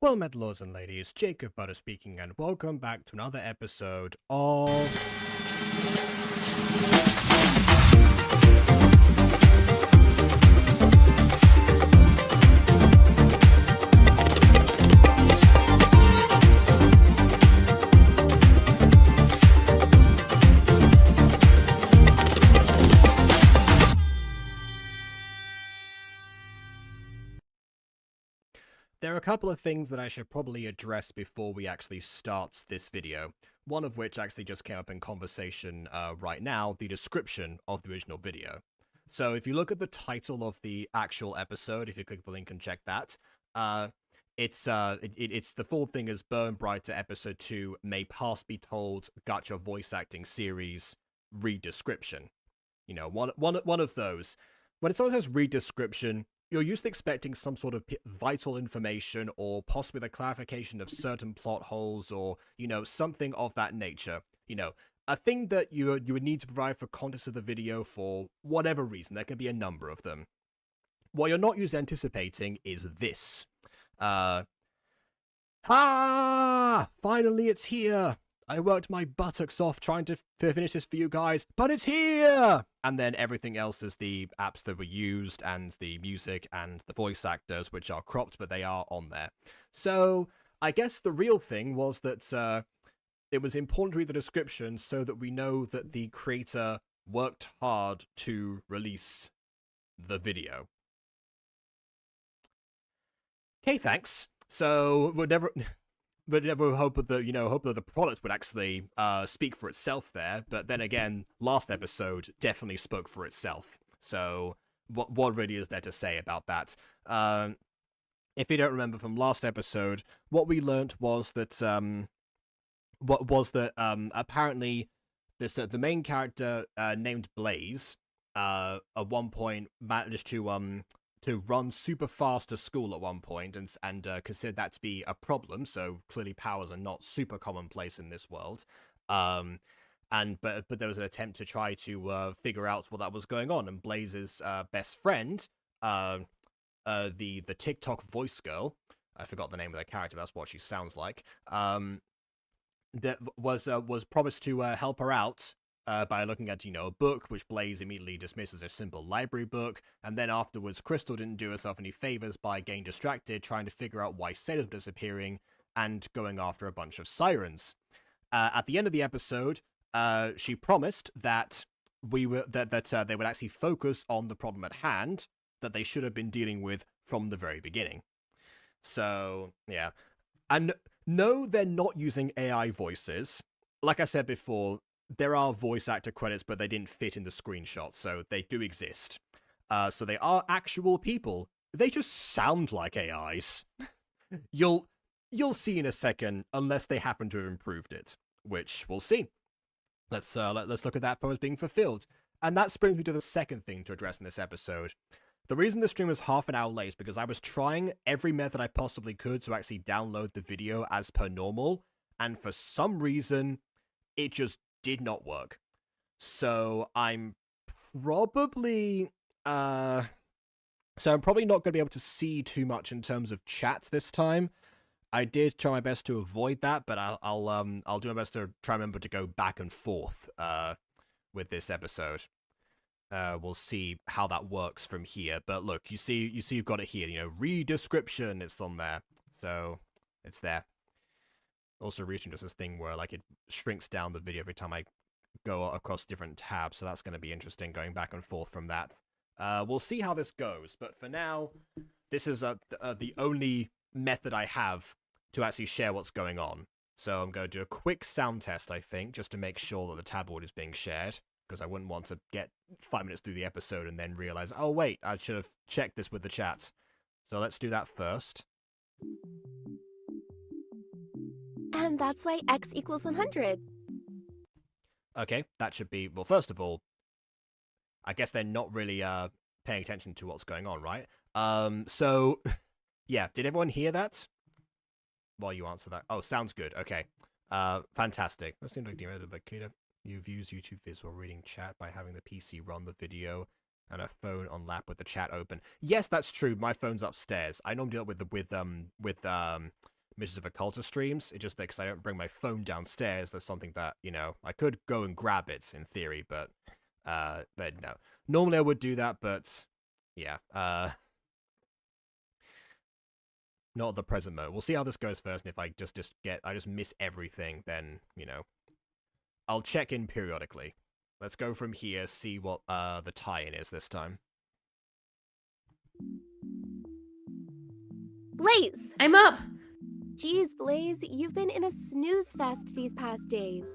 Well met, lords and ladies, Jacob Butter speaking, and welcome back to another episode of... There are a couple of things that I should probably address before we actually start this video. One of which actually just came up in conversation right now, the description of the original video. So if you look at the title of the actual episode, if you click the link and check that, it's the full thing is Burn Brighter Episode 2 May Past Be Told Gacha Voice Acting Series Read Description. You know, one of those. When someone says read description, you're usually expecting some sort of vital information or possibly the clarification of certain plot holes or, you know, something of that nature. You know, a thing that you would need to provide for context of the video for whatever reason. There can be a number of them. What you're not usually anticipating is this. Finally it's here! I worked my buttocks off trying to finish this for you guys, but it's here! And then everything else is the apps that were used, and the music, and the voice actors, which are cropped, but they are on there. So, I guess the real thing was that it was important to read the description so that we know that the creator worked hard to release the video. Okay, thanks. So, we'll never... But never hope that the product would actually speak for itself there. But then again, last episode definitely spoke for itself. So what really is there to say about that? If you don't remember from last episode, what we learnt was that apparently this the main character named Blaze at one point managed to run super fast to school at one point and considered that to be a problem, so clearly powers are not super commonplace in this world. But there was an attempt to try to figure out what that was going on, and Blaze's best friend, the TikTok voice girl, I forgot the name of the character, that's what she sounds like, that was promised to help her out by looking at, a book, which Blaze immediately dismisses as a simple library book, and then afterwards Crystal didn't do herself any favors by getting distracted trying to figure out why Sailor was disappearing and going after a bunch of sirens. At the end of the episode, she promised that they would actually focus on the problem at hand that they should have been dealing with from the very beginning. So, yeah. And no, they're not using AI voices. Like I said before, there are voice actor credits, but they didn't fit in the screenshot, so they do exist. So they are actual people. They just sound like AIs. You'll see in a second, unless they happen to have improved it, which we'll see. Let's look at that promise being fulfilled. And that brings me to the second thing to address in this episode. The reason the stream was half an hour late is because I was trying every method I possibly could to actually download the video as per normal, and for some reason, it just did not work. So I'm probably not going to be able to see too much in terms of chat this time. I did try my best to avoid that, but I'll do my best to try and remember to go back and forth with this episode. We'll see how that works from here. But look, you see you've got it here. Read description. It's on there, so it's there. Also, reaching just this thing where it shrinks down the video every time I go across different tabs, so that's going to be interesting going back and forth from that. We'll see how this goes, but for now, this is the only method I have to actually share what's going on. So I'm going to do a quick sound test, I think, just to make sure that the tab board is being shared, because I wouldn't want to get 5 minutes through the episode and then realize, oh wait, I should have checked this with the chat. So let's do that first. And that's why x equals 100. Okay, that should be... Well, first of all, I guess they're not really paying attention to what's going on, right? So, yeah, did everyone hear that? While you answer that. Oh, sounds good. Okay. Fantastic. That seems like the editor, but Kita, you views YouTube vids while reading chat by having the PC run the video and a phone on lap with the chat open. Yes, that's true. My phone's upstairs. I normally deal with Missions of Occulta streams. It just because I don't bring my phone downstairs, there's something that, I could go and grab it in theory, but no. Normally I would do that, but yeah, not at the present moment. We'll see how this goes first, and if I just miss everything, then, I'll check in periodically. Let's go from here, see what the tie-in is this time. Blaze! I'm up! Jeez, Blaze, you've been in a snooze fest these past days.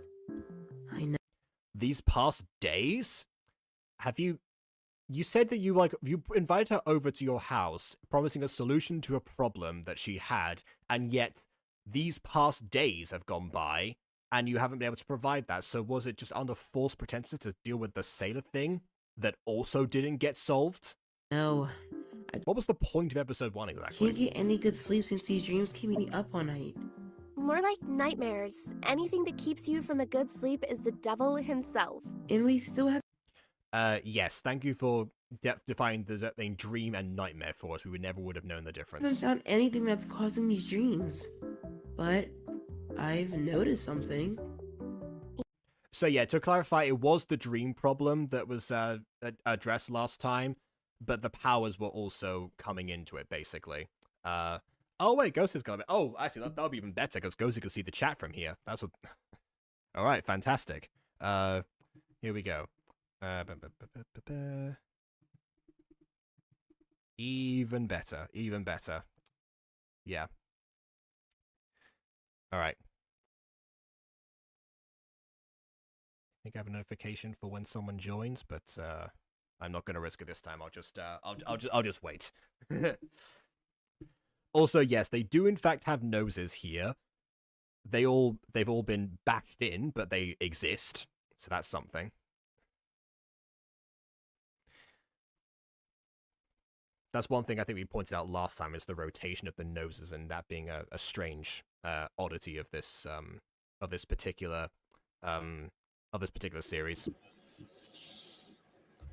I know. These past days? You said that you invited her over to your house, promising a solution to a problem that she had, and yet these past days have gone by, and you haven't been able to provide that. So was it just under false pretenses to deal with the sailor thing that also didn't get solved? No. What was the point of episode 1 exactly? Can't get any good sleep since these dreams keep me up all night. More like nightmares. Anything that keeps you from a good sleep is the devil himself. And we still have... Yes, thank you for defining the dream and nightmare for us. We never would have known the difference. I haven't found anything that's causing these dreams. But I've noticed something. So yeah, to clarify, it was the dream problem that was addressed last time, but the powers were also coming into it, basically. Oh wait, Ghost is gonna be... Oh, actually, that'll be even better, because Ghosty can see the chat from here. That's what... Alright, fantastic. Here we go. Even better, even better. Yeah. Alright. I think I have a notification for when someone joins, but I'm not going to risk it this time. I'll just wait. Also, yes, they do in fact have noses here. They've all been bashed in, but they exist, so that's something. That's one thing I think we pointed out last time, is the rotation of the noses, and that being a strange oddity of this particular series.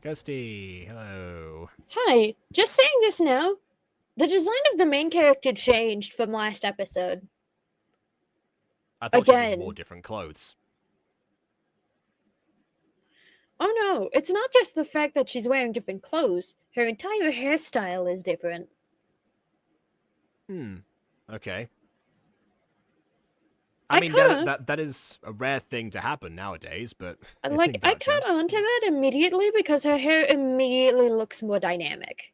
Ghosty, hello. Hi, just saying this now. The design of the main character changed from last episode. I thought she Again. just wore different clothes. Oh no, it's not just the fact that she's wearing different clothes. Her entire hairstyle is different. Okay. I mean, kinda- that is a rare thing to happen nowadays, but... I Gotcha. caught on to that immediately because her hair immediately looks more dynamic.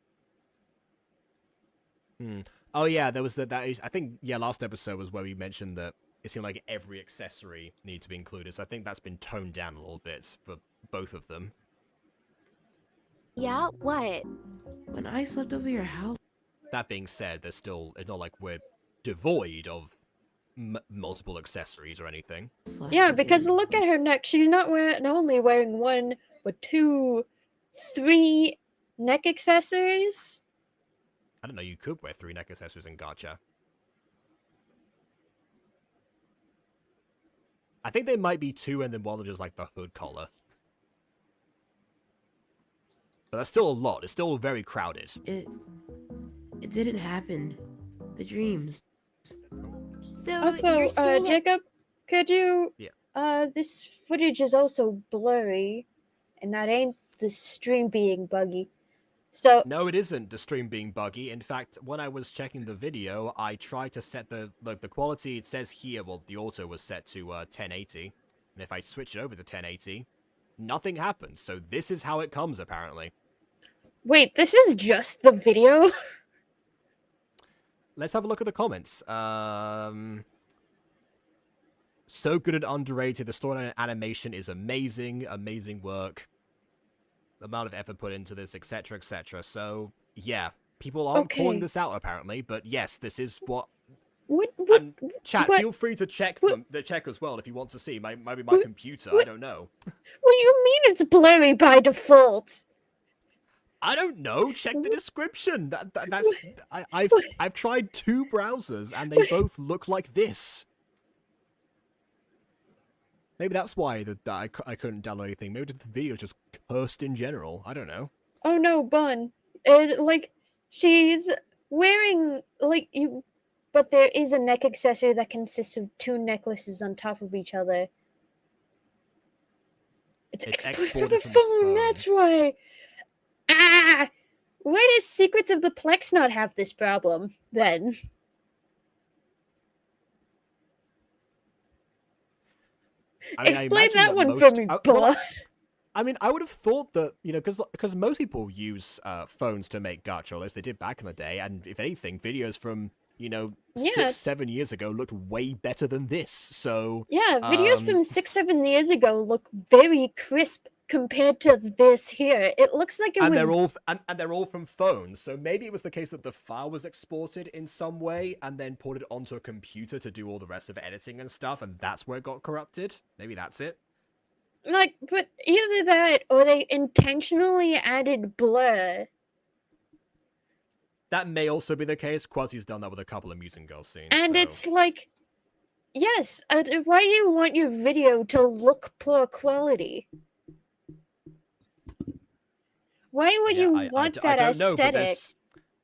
Oh yeah, there was I think, yeah, last episode was where we mentioned that it seemed like every accessory needed to be included, so I think that's been toned down a little bit for both of them. Yeah, what? When I slept over your house... That being said, it's not like we're devoid of multiple accessories or anything. Yeah, because look at her neck. She's not only wearing one, but 2, 3 neck accessories. I don't know, you could wear 3 neck accessories in Gacha. I think there might be 2 and then one of them just like the hood collar. But that's still a lot. It's still very crowded. It didn't happen. The dreams. So, Also, you're saying Jacob, could you... Yeah. This footage is also blurry, and that ain't the stream being buggy. So... No, it isn't the stream being buggy. In fact, when I was checking the video, I tried to set the quality. It says here, well, the auto was set to 1080. And if I switch it over to 1080, nothing happens. So this is how it comes, apparently. Wait, this is just the video? Let's have a look at the comments. So good and underrated. The storyline and animation is amazing. Amazing work. The amount of effort put into this, etc., etc. So, yeah. People aren't calling this out, apparently. But yes, this is what... And chat, feel free to check check as well if you want to see. Maybe my computer, I don't know. What do you mean it's blurry by default? I don't know. Check the description. That's I've tried 2 browsers and they both look like this. Maybe that's why I couldn't download anything. Maybe the video just cursed in general. I don't know. Oh no, Bun. She's wearing, but there is a neck accessory that consists of 2 necklaces on top of each other. It's exported from the phone, that's why. Ah! Why does Secrets of the Plex not have this problem, then? I mean, Explain that one for me, Blood. I mean, I would have thought that, you know, because most people use phones to make gacha, or at least they did back in the day, and if anything, videos from, you know, 6-7 years ago looked way better than this, so... Yeah, videos from 6-7 years ago look very crisp compared to this here. It looks like it was... They're all from phones, so maybe it was the case that the file was exported in some way, and then ported onto a computer to do all the rest of editing and stuff, and that's where it got corrupted? Maybe that's it? Like, but either that, or they intentionally added blur. That may also be the case. Quasi's done that with a couple of Mutant Girl scenes. And so... it's like, yes, why do you want your video to look poor quality? Why would you want that aesthetic?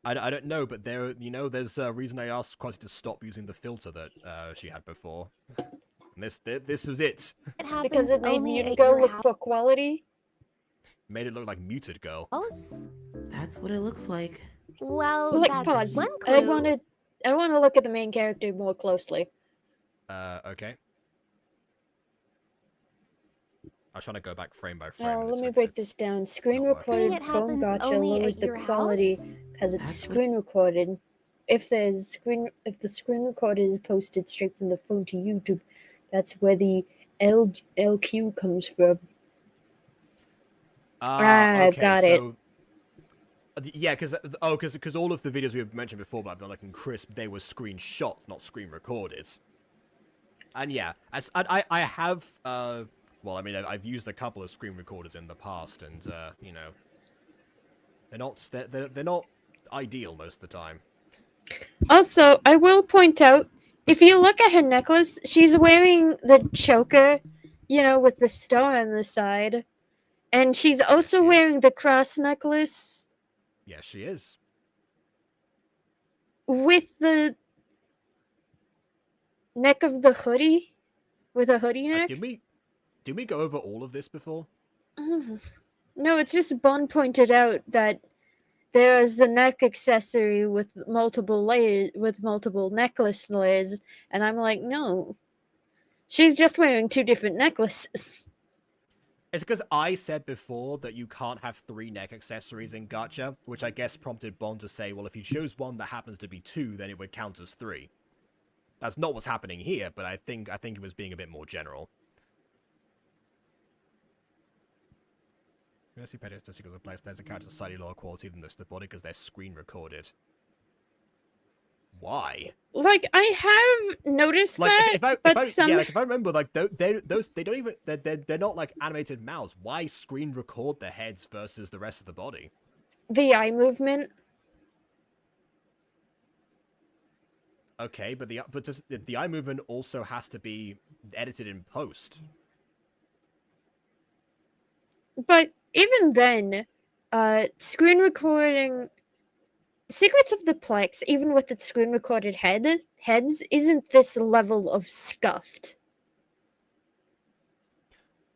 I don't know, but there's a reason I asked Quasi to stop using the filter that she had before. And this was it. Because it made Mutant Girl look poor quality? Made it look like Muted Girl. That's what it looks like. Well, like, that's pause. one clue. I want to look at the main character more closely. Okay. I was trying to go back frame by frame. Let me break this down. Screen recorded phone gacha lowers the quality because it's screen recorded. If the screen recorder is posted straight from the phone to YouTube, that's where the LQ comes from. Okay, got it. Yeah, because all of the videos we mentioned before about them looking crisp, they were screenshot, not screen recorded. And yeah, as I have well, I mean, I've used a couple of screen recorders in the past, and you know, they're not ideal most of the time. Also, I will point out, if you look at her necklace, she's wearing the choker, you know, with the star on the side, and she's also wearing the cross necklace. Yes, she is. With the neck of the hoodie, with a hoodie neck. Did we go over all of this before? No, it's just Bond pointed out that there is the neck accessory with multiple layers, with multiple necklace layers, and I'm like, no. She's just wearing 2 different necklaces. It's because I said before that you can't have 3 neck accessories in gacha, which I guess prompted Bond to say, well, if you chose one that happens to be 2, then it would count as 3. That's not what's happening here, but I think it was being a bit more general. You see better statistics of place, there's a character slightly lower quality than the rest of the body because they're screen recorded. Why? Like, I have noticed that, if I remember, like they don't even they're not like animated mouths. Why screen record the heads versus the rest of the body? The eye movement. Okay, but the eye movement also has to be edited in post. But even then, screen recording Secrets of the Plex, even with its screen recorded heads, isn't this level of scuffed.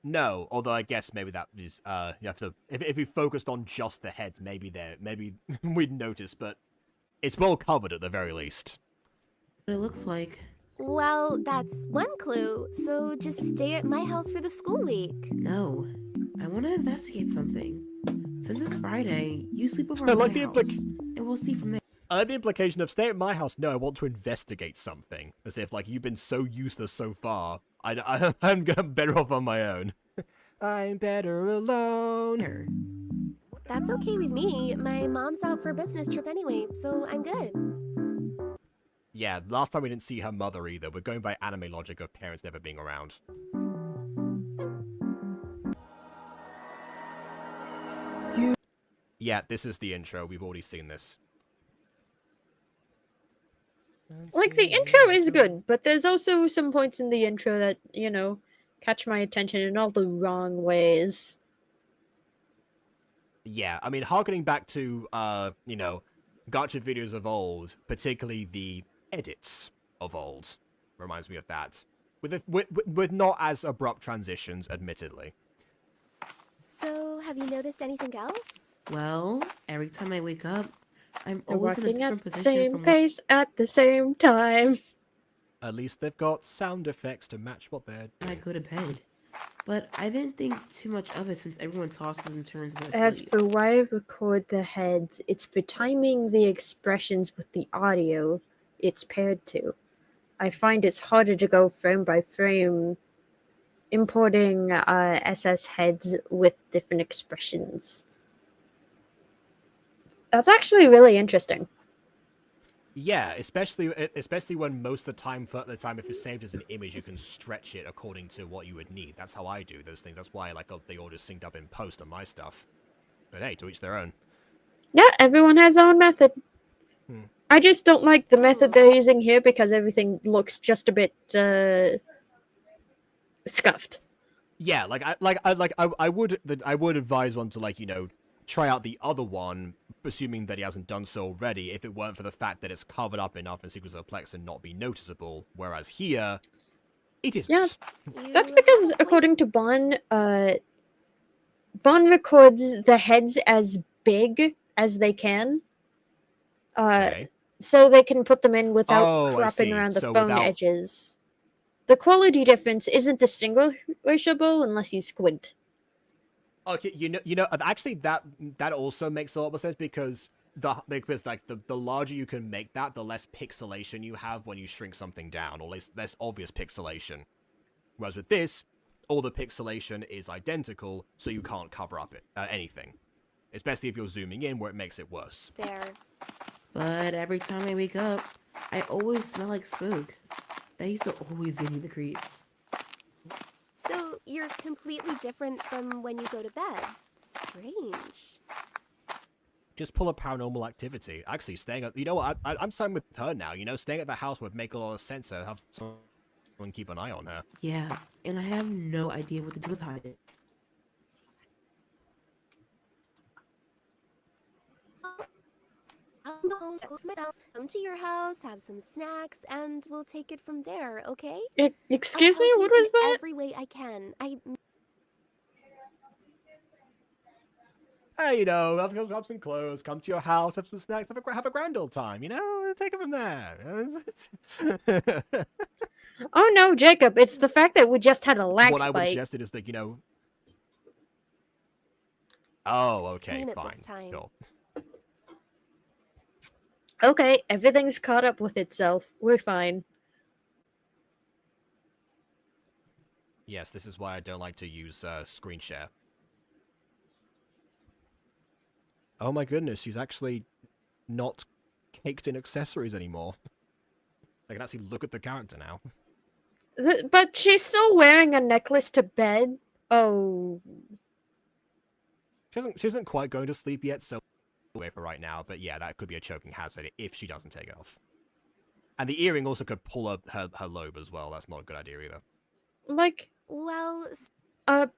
No, although I guess maybe that is you have to if we focused on just the heads, maybe we'd notice, but it's well covered at the very least. What it looks like. Well, that's one clue, so just stay at my house for the school week. No, I want to investigate something. Since it's Friday, you sleep over I at like my the house, and we'll see from there. I like the implication of stay at my house. No, I want to investigate something. As if, like, you've been so useless so far. I'm better off on my own. I'm better alone. That's okay with me. My mom's out for a business trip anyway, so I'm good. Yeah, last time we didn't see her mother either. We're going by anime logic of parents never being around. Yeah, this is the intro. We've already seen this. Like, the intro is good, but there's also some points in the intro that, you know, catch my attention in all the wrong ways. Yeah, I mean, harkening back to, you know, gacha videos of old, particularly the edits of old. Reminds me of that. With not as abrupt transitions, admittedly. So, have you noticed anything else? Well, every time I wake up, I'm They're always in a walking different at the position same from pace at the same time. At least they've got sound effects to match what they're when I doing. go to bed. But I didn't think too much of it since everyone tosses and turns in their As sleep. for why I record the heads, it's for timing the expressions with the audio it's paired to. I find it's harder to go frame by frame importing SS heads with different expressions. That's actually really interesting. Yeah, especially when most of the time, if it's saved as an image, you can stretch it according to what you would need. That's how I do those things. That's why they all just synced up in post on my stuff. But hey, to each their own. Yeah, everyone has their own method. Hmm. I just don't like the method they're using here because everything looks just a bit scuffed. Yeah, I would advise one to try out the other one, assuming that he hasn't done so already, if it weren't for the fact that it's covered up enough in Secrets of the Plex and not be noticeable, whereas here, it isn't. Yeah. You That's have because, a point. according to Bon, Bon records the heads as big as they can, Okay. so they can put them in without Oh, I cropping see. around the So phone without- edges. The quality difference isn't distinguishable unless you squint. Okay, actually that also makes a lot more sense because the larger you can make that, the less pixelation you have when you shrink something down, or less obvious pixelation. Whereas with this, all the pixelation is identical, so you can't cover up anything. Especially if you're zooming in, where it makes it worse. There. But every time I wake up, I always smell like smoke. That used to always give me the creeps. So, you're completely different from when you go to bed. Strange. Just pull a paranormal activity. Actually, staying at... You know what? I'm siding with her now. Staying at the house would make a lot of sense to have someone keep an eye on her. Yeah, and I have no idea what to do about it. I'll go home, cook myself, come to your house, have some snacks, and we'll take it from there, okay? Excuse I'll me, help what you was in that? every way I can. Hey, have some clothes, come to your house, have some snacks, have a grand old time, take it from there. Oh no, Jacob, it's the fact that we just had a lag What I would spike. suggest is that, Oh, okay, Mean it fine, this time. sure. Okay, everything's caught up with itself. We're fine. Yes, this is why I don't like to use screen share. Oh my goodness, she's actually not caked in accessories anymore. I can actually look at the character now. But she's still wearing a necklace to bed. Oh. She isn't quite going to sleep yet, so away for right now. But yeah, that could be a choking hazard if she doesn't take it off. And the earring also could pull up her lobe as well. That's not a good idea either. Well,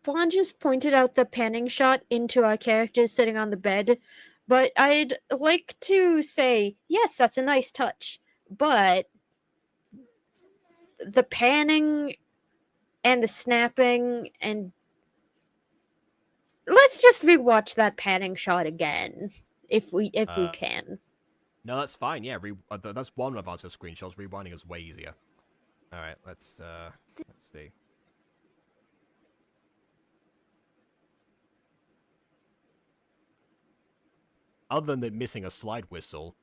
Bond just pointed out the panning shot into our character sitting on the bed, but I'd like to say, yes, that's a nice touch, but the panning and the snapping and... Let's just rewatch that panning shot again, if we can. No, that's fine. Yeah, that's one advantage of screenshots. Rewinding is way easier. All right, let's see. Other than missing a slide whistle,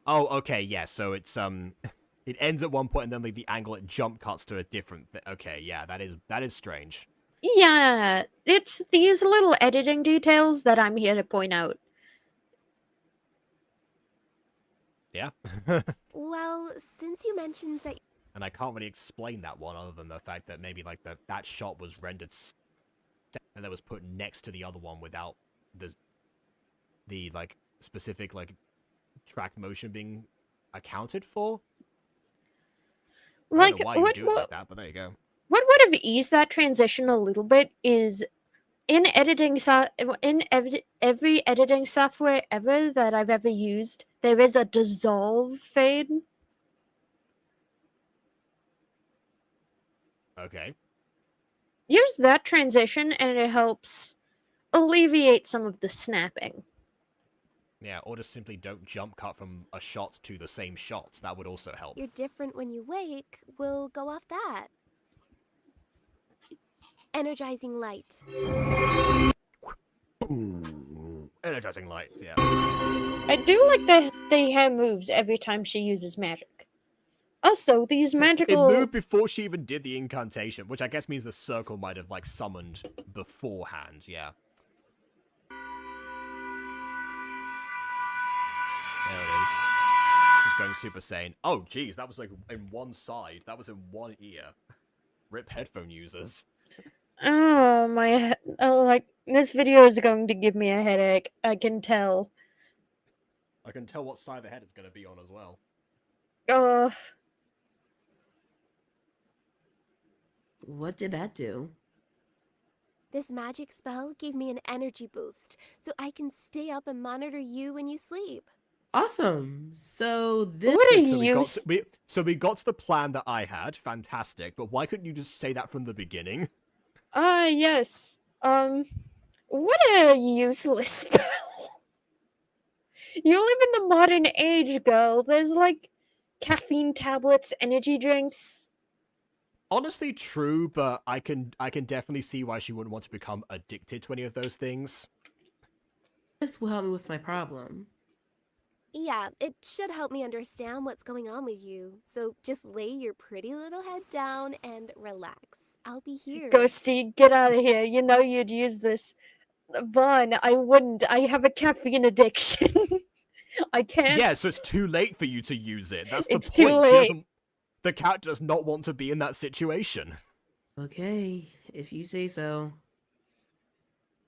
Oh, okay, yeah. So it's it ends at one point, and then the angle it jump cuts to a different. Okay, yeah, that is strange. Yeah, it's these little editing details that I'm here to point out. Yeah. well, since you mentioned that... And I can't really explain that one other than the fact that maybe that shot was rendered and that was put next to the other one without the specific track motion being accounted for. I don't know why you do it like that, but there you go. What would have eased that transition a little bit is in every editing software ever that I've ever used, there is a dissolve fade Okay. Use that transition and it helps alleviate some of the snapping. Yeah, or just simply don't jump cut from a shot to the same shot. That would also help. You're different when you wake. We'll go off that. Energizing light. Ooh, energizing light, yeah. I do like that they have moves every time she uses magic. Also, these It magical... moved before she even did the incantation, which I guess means the circle might have, like, summoned beforehand, yeah. There it is. She's going Super Saiyan. Oh, geez, that was, like, in one side. That was in one ear. Rip headphone users. Oh, my... Oh, like, this video is going to give me a headache. I can tell. I can tell what side of the head it's going to be on as well. What did that do? This magic spell gave me an energy boost, so I can stay up and monitor you when you sleep. Awesome. So this What are So you... we got to the plan that I had. Fantastic. But why couldn't you just say that from the beginning? Yes. What a useless spell. You live in the modern age, girl. There's, like, caffeine tablets, energy drinks. Honestly, true, but I can definitely see why she wouldn't want to become addicted to any of those things. will help me with my problem. Yeah, it should help me understand what's going on with you. So just lay your pretty little head down and relax. I'll be here. Ghosty, get out of here. You know you'd use this. Vaughn, I wouldn't. I have a caffeine addiction. I can't. Yeah, so it's too late for you to use it. That's the It's point. too late. The character does not want to be in that situation. Okay, if you say so.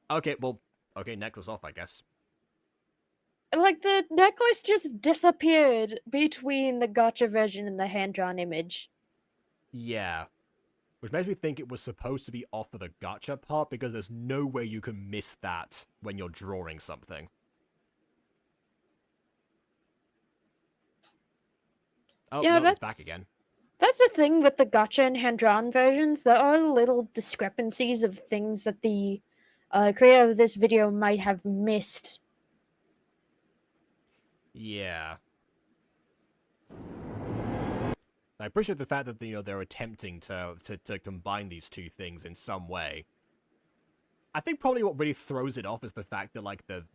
Okay, well, okay, necklace off, I guess. Like, the necklace just disappeared between the Gacha version and the hand-drawn image. Yeah. Which makes me think it was supposed to be off for the gacha part, because there's no way you can miss that when you're drawing something. Oh, Yeah, no, it's back again. That's the thing with the Gacha and hand-drawn versions. There are little discrepancies of things that the creator of this video might have missed. Yeah. I appreciate the fact that they're attempting to combine these two things in some way. I think probably what really throws it off is the fact that like the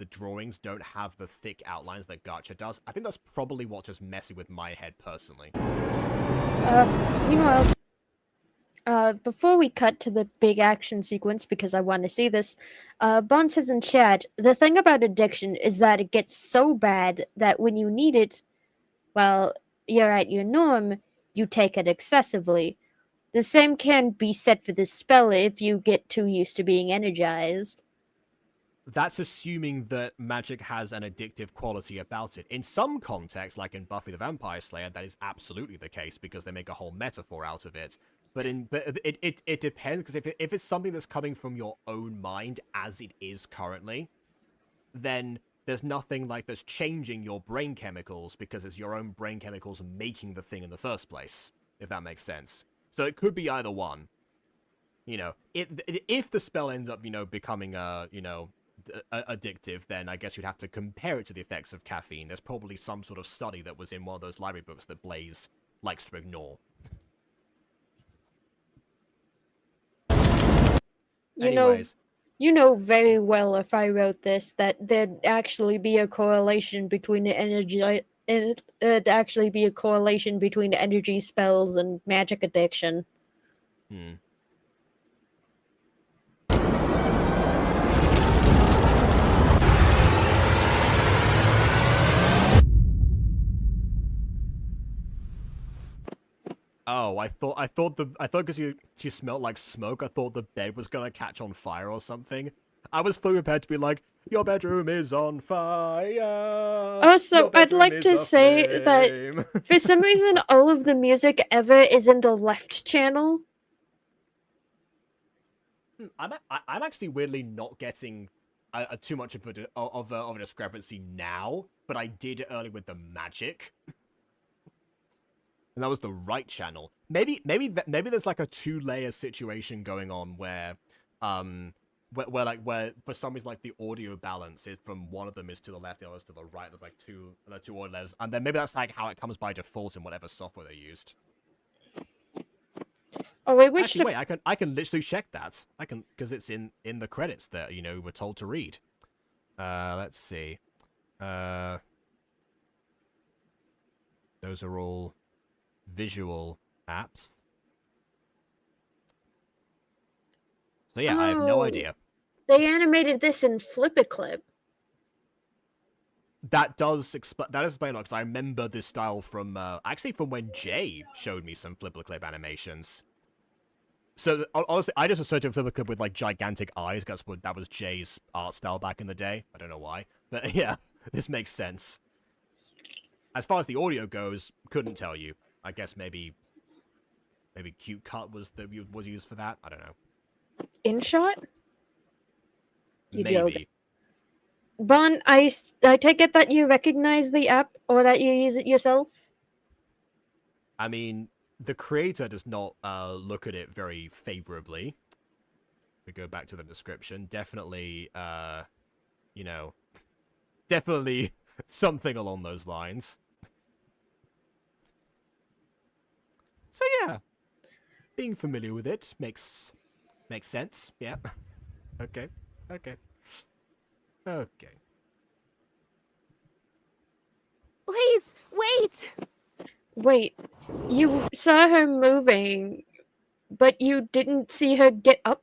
drawings don't have the thick outlines that Gacha does. I think that's probably what's just messing with my head personally. Meanwhile, before we cut to the big action sequence, because I want to see this, Bon says in chat, the thing about addiction is that it gets so bad that when you need it, well, you're at your norm, you take it excessively. The same can be said for this spell if you get too used to being energized. That's assuming that magic has an addictive quality about it. In some contexts, like in Buffy the Vampire Slayer, that is absolutely the case because they make a whole metaphor out of it. But it depends, because if it's something that's coming from your own mind as it is currently, then there's nothing like that's changing your brain chemicals because it's your own brain chemicals making the thing in the first place, if that makes sense. So it could be either one. If the spell ends up, becoming addictive, then I guess you'd have to compare it to the effects of caffeine. There's probably some sort of study that was in one of those library books that Blaze likes to ignore. Anyways. You know very well if I wrote this that there'd actually be a correlation between the energy it'd actually be a correlation between energy spells and magic addiction. Oh, I thought because she smelled like smoke, I thought the bed was gonna catch on fire or something. I was fully prepared to be like, your bedroom is on fire. Also, I'd like to say that for some reason, all of the music ever is in the left channel. I'm actually weirdly not getting too much of a discrepancy now, but I did early with the magic. and that was the right channel. Maybe there's like a 2-layer situation going on where where for some reason like the audio balance is from one of them is to the left, the other is to the right. There's like two audio layers, and then maybe that's like how it comes by default in whatever software they used. Oh, I wish Actually, wait, I can literally check that. I can, because it's in the credits that we're told to read. Let's see. Those are all visual apps. So yeah, I have no idea. They animated this in Flip-a-Clip. That does explain a lot, because I remember this style from actually from when Jay showed me some Flip-a-Clip animations. So honestly, I just associated Flip-a-Clip with like gigantic eyes. That was Jay's art style back in the day. I don't know why, but yeah, this makes sense. As far as the audio goes, couldn't tell you. I guess maybe Cute Cut was used for that. I don't know. InShot? You joke. Maybe. Bon, I take it that you recognize the app or that you use it yourself? I mean, the creator does not look at it very favorably. If we go back to the description, definitely, definitely something along those lines. So yeah, being familiar with it makes sense. Yeah. Okay. Please, wait! Wait, you saw her moving, but you didn't see her get up?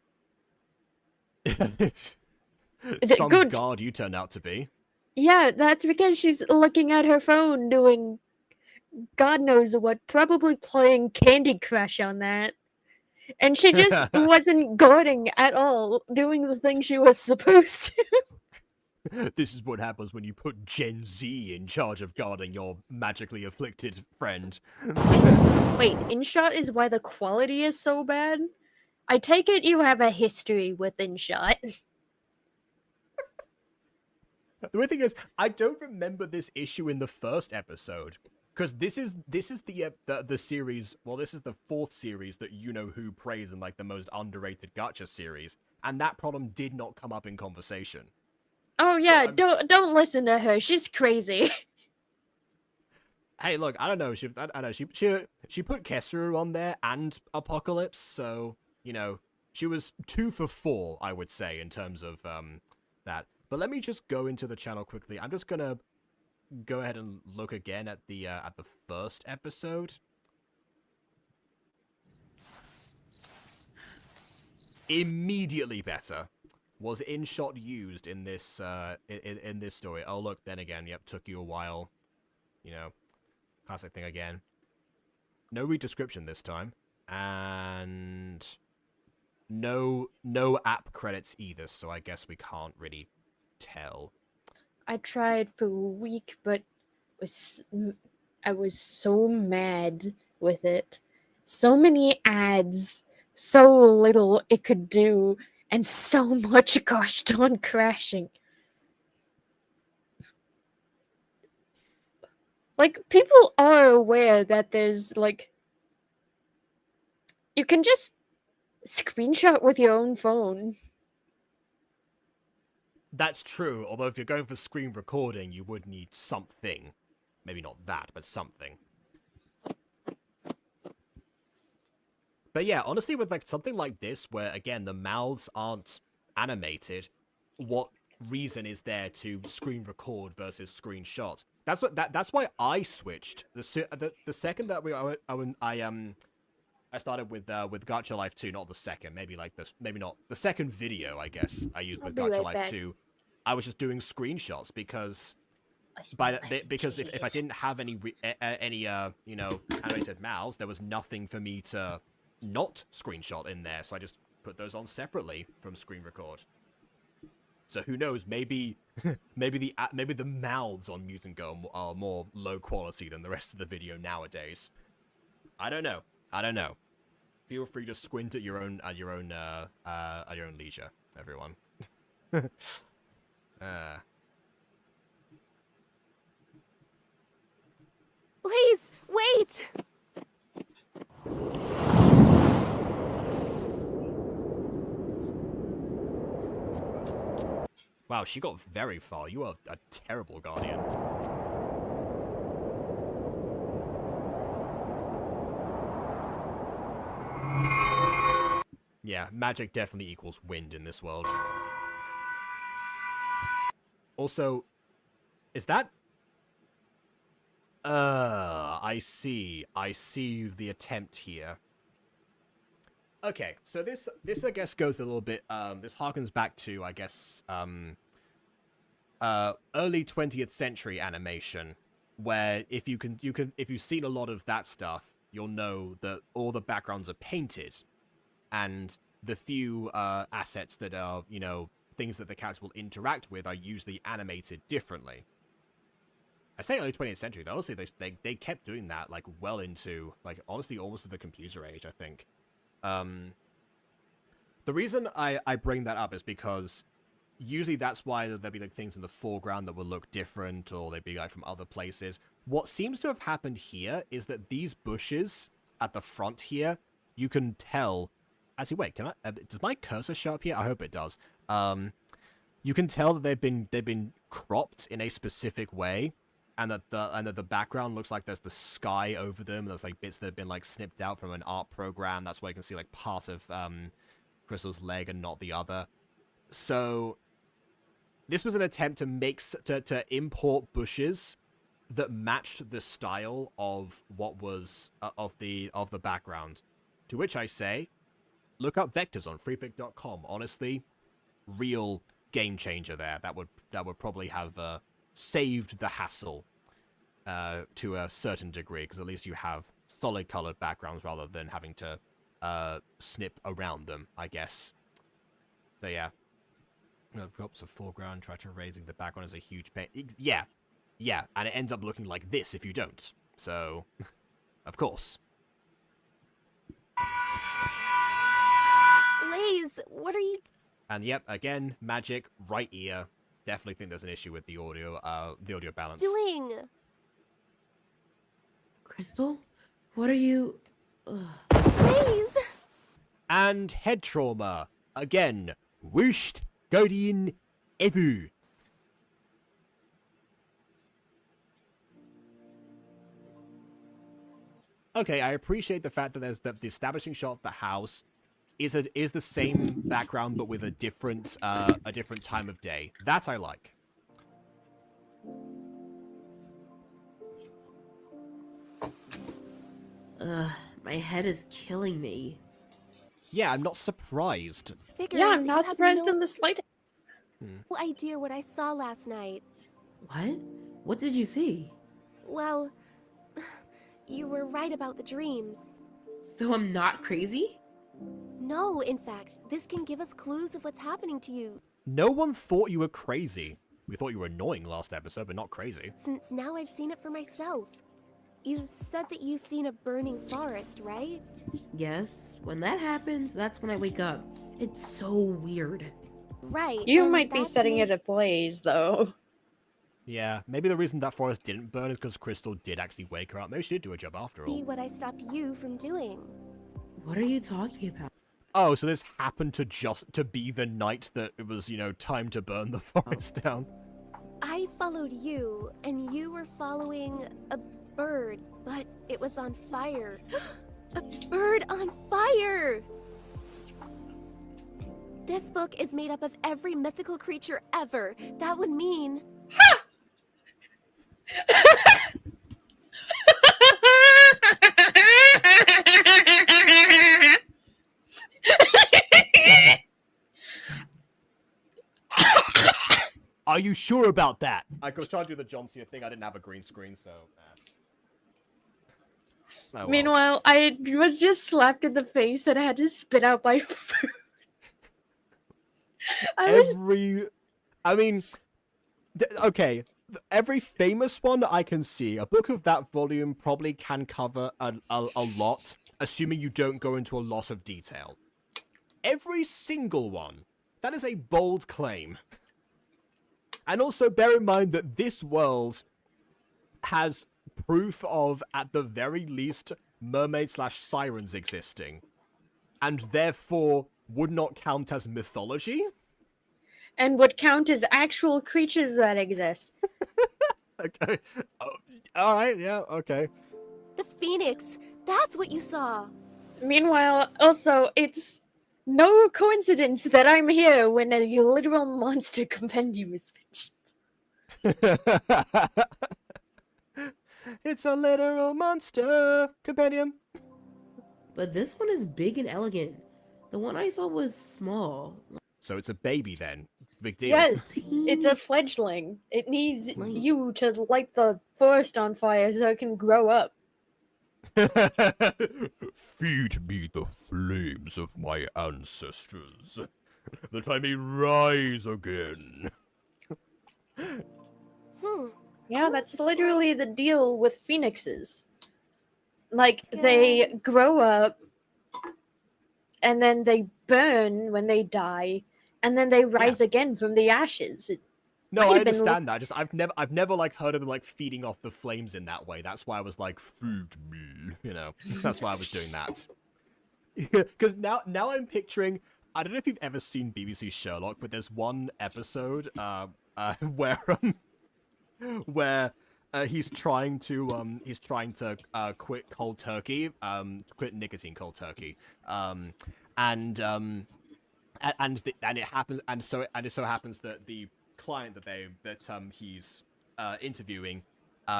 Some Good. god you turned out to be. Yeah, that's because she's looking at her phone doing God knows what, probably playing Candy Crush on that. And she just wasn't guarding at all, doing the thing she was supposed to. This is what happens when you put Gen Z in charge of guarding your magically afflicted friend. Wait, InShot is why the quality is so bad? I take it you have a history with InShot. The weird thing is, I don't remember this issue in the first episode, because this is the series. Well, this is the 4th series that You Know Who praised in like the most underrated Gacha series, and that problem did not come up in conversation. Oh yeah, so, don't listen to her. She's crazy. Hey, look, I don't know. She put Kesuru on there and Apocalypse, so she was 2 for 4, I would say, in terms of that. But let me just go into the channel quickly. I'm just gonna go ahead and look again at the first episode. Immediately better. Was InShot used in this in this story? Oh look, then again, yep, took you a while. Classic thing again. No read description this time, and no app credits either. So I guess we can't really tell. I tried for a week, but I was so mad with it. So many ads, so little it could do, and so much gosh darn crashing. Like, people are aware that there's, like, you can just screenshot with your own phone. That's true, although if you're going for screen recording, you would need something. Maybe not that, but something. But yeah, honestly, with like something like this, where again, the mouths aren't animated, what reason is there to screen record versus screenshot? That's why I switched. The second that I started with Gacha Life 2, not the second, maybe not the second video, I guess I used with Gacha Life 2. I was just doing screenshots because if I didn't have any animated mouths, there was nothing for me to not screenshot in there, so I just put those on separately from screen record. So who knows? Maybe the mouths on Mutant Go are more low quality than the rest of the video nowadays. I don't know. Feel free to squint at your own leisure, everyone. Please, wait! Wow, she got very far. You are a terrible guardian. Yeah, magic definitely equals wind in this world. Also, is that... I see. I see the attempt here. Okay, so this I guess goes a little bit, this harkens back to, I guess, early 20th century animation, where if you've seen a lot of that stuff, you'll know that all the backgrounds are painted, and the few assets that are, you know, things that the character will interact with are usually animated differently. I say early 20th century, though, honestly, they kept doing that, like, well into, like, honestly, almost to the computer age, I think. The reason I bring that up is because usually that's why there'll be like things in the foreground that will look different, or they'd be like from other places. What seems to have happened here is that these bushes at the front here, you can tell. Actually, wait, can I? Does my cursor show up here? I hope it does. You can tell that they've been cropped in a specific way, and that the background looks like there's the sky over them. There's like bits that have been like snipped out from an art program. That's why you can see like part of Crystal's leg and not the other. So this was an attempt to import bushes that matched the style of what was of the background. To which I say, look up vectors on freepik.com. Honestly, real game changer there. That would probably have saved the hassle to a certain degree, because at least you have solid colored backgrounds rather than having to snip around them, I guess. So yeah. Props of foreground, try to raising the background is a huge pain. Yeah, and it ends up looking like this if you don't. So, of course. Blaze, what are you And yep, again, magic, right ear. Definitely think there's an issue with the audio balance. doing? Crystal? What are you... Ugh. Blaze! And head trauma. Again, whooshed, guardian, ebu. Okay, I appreciate the fact that there's the establishing shot of the house is the same background but with a different time of day. That I like. My head is killing me. Yeah, I'm not surprised. Figures Yeah, I'm you not have surprised no in the slightest. idea what I saw last night. What? What did you see? Well, you were right about the dreams. So I'm not crazy? No, in fact, this can give us clues of what's happening to you, No one thought you were crazy. We thought you were annoying last episode, but not crazy. since now I've seen it for myself. You said that you've seen a burning forest, right? Yes, when that happens, that's when I wake up. It's so weird. Right. You and might be that's setting when- it ablaze, though. Yeah, maybe the reason that forest didn't burn is because Crystal did actually wake her up. Maybe she did do a job after be all. what I stopped you from doing. What are you talking about? Oh, so this happened to be the night that it was, you know, time to burn the forest down. I followed you, and you were following a bird, but it was on fire. A bird on fire! This book is made up of every mythical creature ever. That would mean... Are you sure about that? I was trying to do the John Cena thing. I didn't have a green screen, so... Oh, well. Meanwhile, I was just slapped in the face and I had to spit out my food. Okay, every famous one I can see, a book of that volume probably can cover a lot, assuming you don't go into a lot of detail. Every single one. That is a bold claim. And also bear in mind that this world has proof of, at the very least, mermaid/sirens existing, and therefore would not count as mythology? And would count as actual creatures that exist. Okay. Oh, all right. Yeah. Okay. The phoenix. That's what you saw. Meanwhile, also, it's no coincidence that I'm here when a literal monster compendium is mentioned. It's a literal monster compendium. But this one is big and elegant. The one I saw was small. So it's a baby then. Big deal. Yes, it's a fledgling. It needs Like- you to light the forest on fire so it can grow up. Feed me the flames of my ancestors, that I may rise again. Yeah, that's literally the deal with phoenixes. Like, they grow up, and then they burn when they die, and then they rise again from the ashes. No, might I have been understand that. Just I've never like heard of them like feeding off the flames in that way. That's why I was like, feed me. You know, that's why I was doing that. Because now I'm picturing. I don't know if you've ever seen BBC Sherlock, but there's one episode where he's trying to quit cold turkey, quit nicotine cold turkey, and it happens, and it so happens that the client that he's interviewing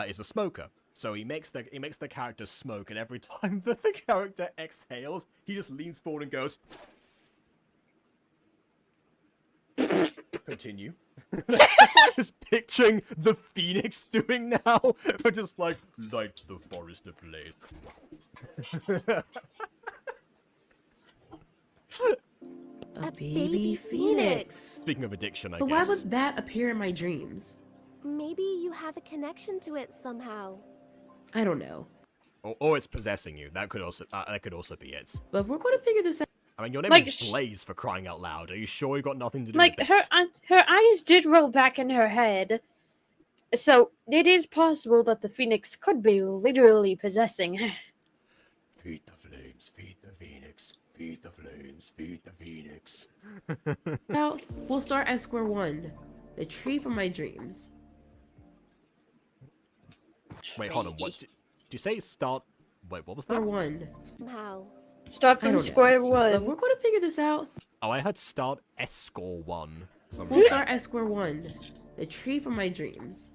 is a smoker. So he makes the character smoke, and every time that the character exhales, he just leans forward and goes, continue. That's what I was picturing the Phoenix doing now. We're just like, light the forest ablaze. A baby phoenix. Speaking of addiction, I But why guess. would that appear in my dreams? Maybe you have a connection to it somehow. I don't know. Or it's possessing you. That could also be it. But if we're going to figure this out, I mean, your name Like, is Blaze, for crying out loud. Are you sure you got nothing to do Like, with this? her eyes did roll back in her head. So, it is possible that the phoenix could be literally possessing her. Feed the flames, feed the phoenix, feed the flames, feed the phoenix. we'll start at square one. The tree from my dreams. Wait, hold on. What? Did you say start? Wait, what was that? Square one. Somehow. Start I from don't know. square But if one. we're going to figure this out, Oh, I had start score 1. for some we'll reason. start at square one. The tree from my dreams.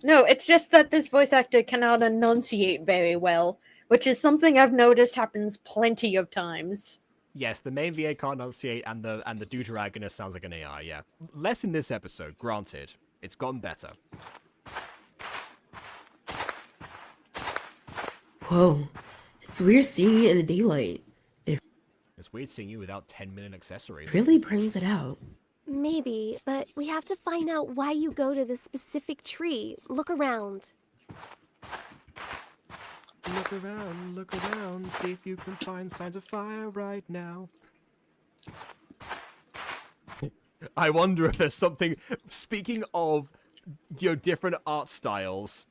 No, it's just that this voice actor cannot enunciate very well, which is something I've noticed happens plenty of times. Yes, the main VA can't enunciate, and the deuteragonist sounds like an AI. Yeah, less in this episode. Granted, it's gotten better. Whoa. It's weird seeing it in the daylight. It's weird seeing you without 10-minute accessories. It really brings it out. Maybe, but we have to find out why you go to this specific tree. Look around. Look around, see if you can find signs of fire right now. I wonder if there's something. Speaking of, different art styles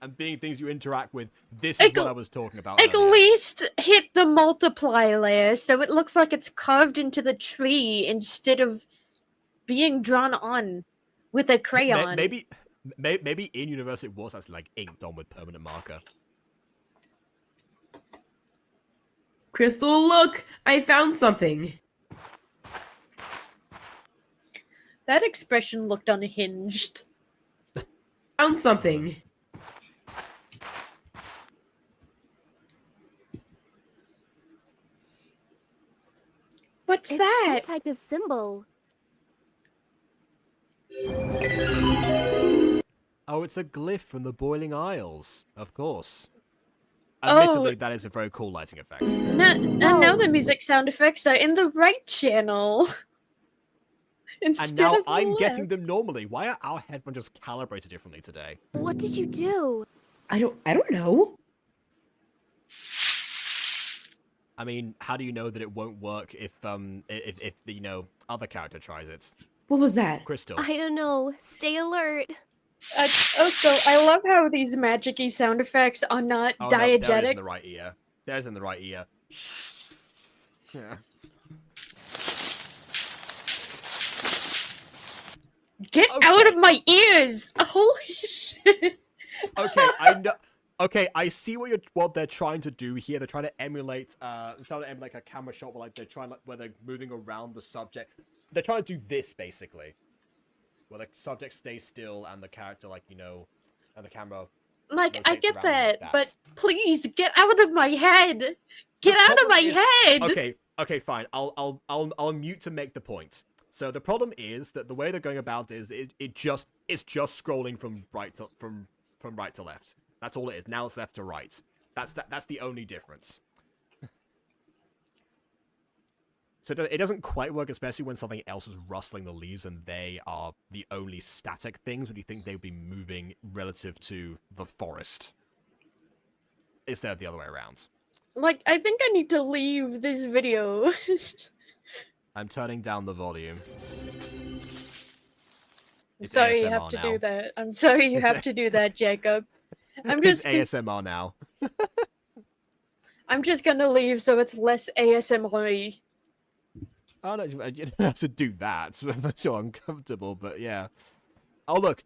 and being things you interact with, this is what I was talking about. At earlier. least hit the multiply layer so it looks like it's carved into the tree instead of being drawn on with a crayon. Maybe in universe it was actually like inked on with permanent marker. Crystal, look! I found something! That expression looked unhinged. Found something! What's It's that? some type of symbol. Oh, it's a glyph from the Boiling Isles, of course. Admittedly, that is a very cool lighting effect. Now the music sound effects are in the right channel. And Instead now of the I'm left. getting them normally. Why are our headphones just calibrated differently today? What did you do? I don't know. I mean, how do you know that it won't work if the other character tries it? What was that? Crystal. I don't know. Stay alert. Also, I love how these magic-y sound effects are not Oh no, there it is in diegetic. the right ear. There's in the right ear. Yeah. Get out of my ears! Holy shit! Okay, I know. Okay, I see what they're trying to do here. They're trying to emulate a camera shot where where they're moving around the subject. They're trying to do this basically, where the subject stays still and the character, and the camera. Like, I rotates get around that, like but please get out of my head! Get out of my head! Okay, fine. I'll mute to make the point. So the problem is that the way they're going about it is it's just scrolling from right to left. That's all it is. Now it's left to right. That's the only difference. So it doesn't quite work, especially when something else is rustling the leaves and they are the only static things when you think they would be moving relative to the forest. Instead of the other way around. Like, I think I need to leave this video. I'm turning down the volume. I'm It's sorry you ASMR have to now. do that. I'm sorry you have to do that, Jacob. It's ASMR now. I'm just gonna leave so it's less ASMR-y. Oh no, you don't have to do that. It's so uncomfortable, but yeah. Oh look,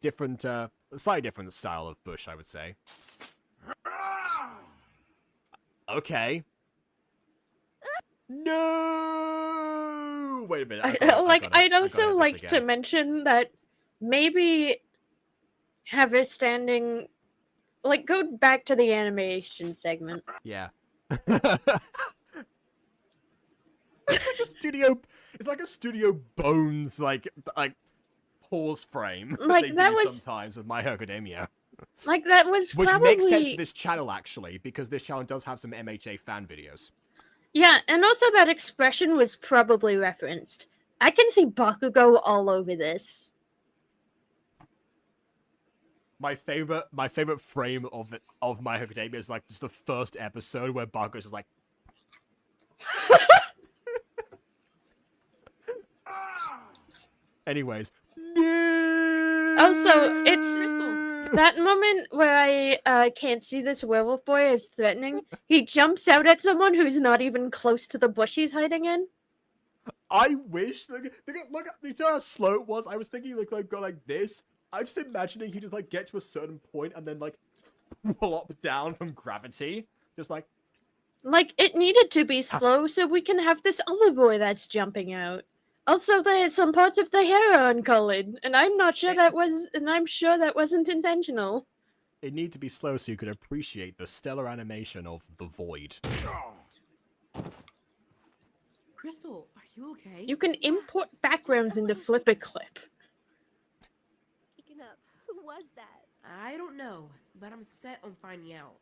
slightly different style of bush, I would say. Okay. No! Wait a minute. I'd also like to mention that maybe have a standing, like, go back to the animation segment. Yeah. It's like a Studio Bones pause frame Like, they that do was- sometimes with My Hero Academia. Like, that was Which probably... makes sense for this channel, actually, because this channel does have some MHA fan videos. Yeah, and also that expression was probably referenced. I can see Bakugo all over this. My favorite frame of My Hero Academia is just the first episode where Bakugo's just like. Anyways. Also, it's that moment where I can't see this werewolf boy is threatening. He jumps out at someone who's not even close to the bush he's hiding in. I wish look you know how slow it was. I was thinking go like this. I'm just imagining he just get to a certain point and then plop down from gravity, just like it needed to be slow so we can have this other boy that's jumping out. Also, there's some parts of the hair are uncolored, and I'm sure that wasn't intentional. It needed to be slow so you could appreciate the stellar animation of the void. Crystal, are you okay? You can import backgrounds into Flipper Clip. Picking up. Who was that? I don't know, but I'm set on finding out.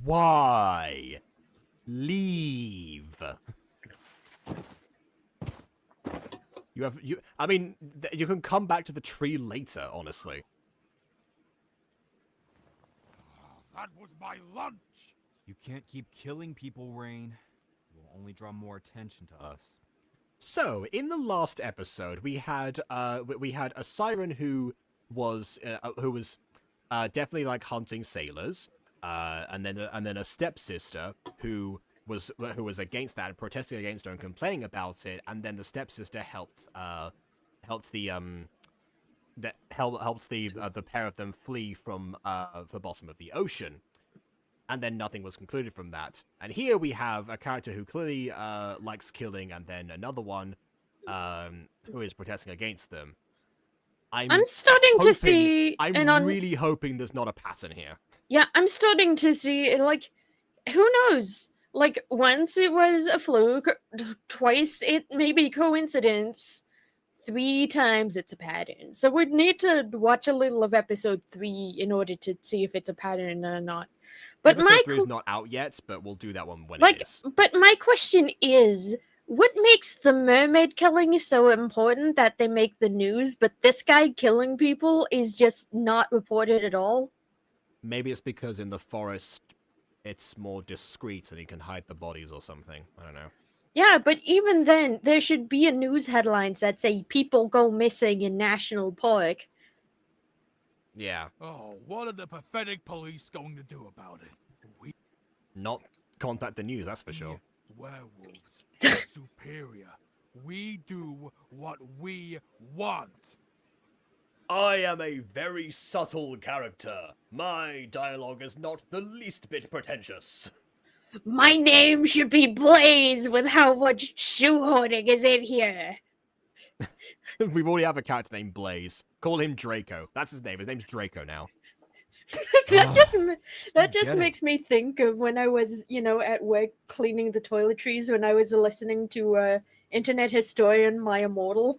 Why? Leave. I mean, you can come back to the tree later, honestly. That was my lunch! You can't keep killing people, Rain. It will only draw more attention to us. So, in the last episode, we had a siren who was definitely hunting sailors, and then a stepsister who was against that and protesting against her and complaining about it, and then the stepsister helped the pair of them flee from the bottom of the ocean, and then nothing was concluded from that. And here we have a character who clearly likes killing, and then another one who is protesting against them. I'm starting to see... I'm really hoping there's not a pattern here. Yeah, I'm starting to see, who knows? Once it was a fluke, twice it may be coincidence, 3 times it's a pattern. So we'd need to watch a little of episode 3 in order to see if it's a pattern or not. But Episode 3 is not out yet, but we'll do that one when it is. But my question is, what makes the mermaid killing so important that they make the news, but this guy killing people is just not reported at all? Maybe it's because in the forest it's more discreet and he can hide the bodies or something. I don't know. Yeah, but even then, there should be a news headlines that say people go missing in National Park. Yeah, Oh, what are the pathetic police going to do about it? We not contact the news, that's for sure. werewolves are superior. We do what we want. I am a very subtle character. My dialogue is not the least bit pretentious. My name should be Blaze with how much shoehorning is in here. We already have a character named Blaze. Call him Draco. That's his name. His name's Draco now. That just get it. makes me think of when I was, at work cleaning the toiletries when I was listening to internet historian My Immortal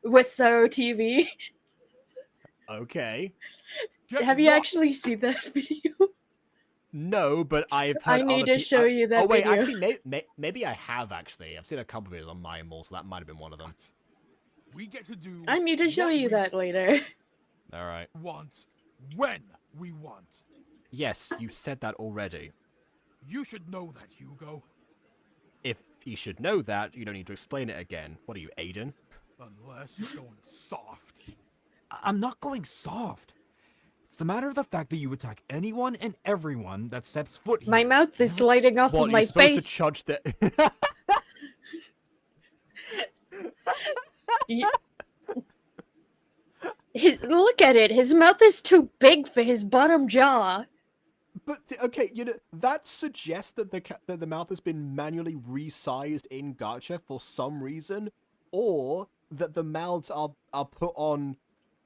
with Sorrow TV. Okay. Get Have you what? actually seen that video? No, but I've I heard need other to show you that Oh wait, video. actually, maybe I have actually. I've seen a couple of videos on My Immortal. That might have been one of them. We get to do I need to show what you we that later. All right. want when we want. Yes, you said that already. You should know that, Hugo. If you should know that, you don't need to explain it again. What are you, Aiden? Unless you're going soft. I'm not going soft. It's a matter of the fact that you attack anyone and everyone that steps foot here. My mouth is lighting off What, of my you're supposed face. to judge that? Look at it. His mouth is too big for his bottom jaw. But okay, that suggests that the mouth has been manually resized in Gacha for some reason, or that the mouths are put on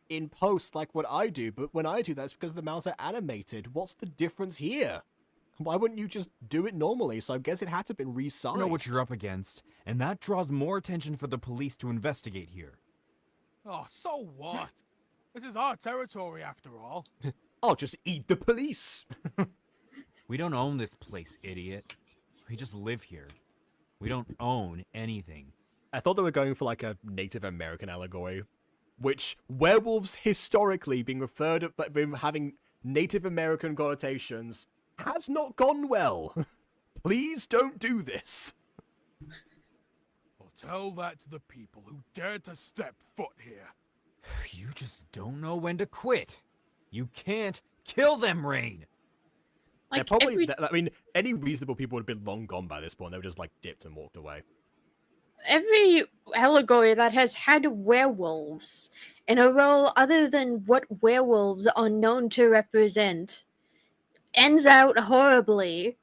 in post like what I do. But when I do that, it's because the mouths are animated. What's the difference here? Why wouldn't you just do it normally? So I guess it had to have been resized. You know what you're up against, and that draws more attention for the police to investigate here. Oh, so what? This is our territory after all. I'll just eat the police. We don't own this place, idiot. We just live here. We don't own anything. I thought they were going for like a Native American allegory, which werewolves historically being referred to been having Native American connotations has not gone well. Please don't do this. Well, tell that to the people who dared to step foot here. You just don't know when to quit. You can't kill them, Rain. They're probably, I mean, any reasonable people would have been long gone by this point. They would just like dipped and walked away. Every allegory that has had werewolves in a role other than what werewolves are known to represent ends out horribly.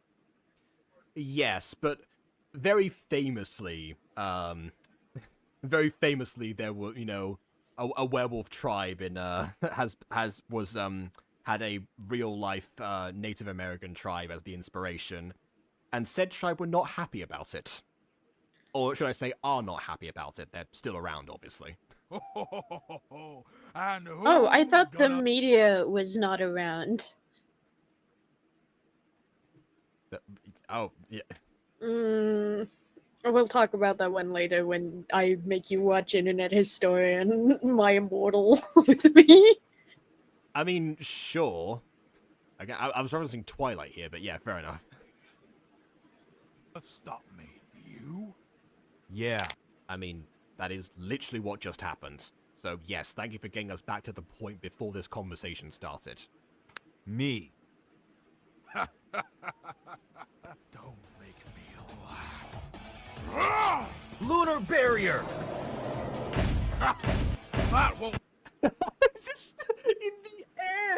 Yes, but very famously, there were, a werewolf tribe in had a real life Native American tribe as the inspiration, and said tribe were not happy about it. Or should I say, are not happy about it. They're still around, obviously. And Oh, I who's thought the gonna- media was not around. Oh, yeah. We'll talk about that one later when I make you watch Internet Historian My Immortal with me. I mean, sure. Again, I was referencing Twilight here, but yeah, fair enough. Stop me. You? Yeah. I mean, that is literally what just happened. So yes, thank you for getting us back to the point before this conversation started. Me. Don't make me laugh. Lunar barrier! That will It's just in the air,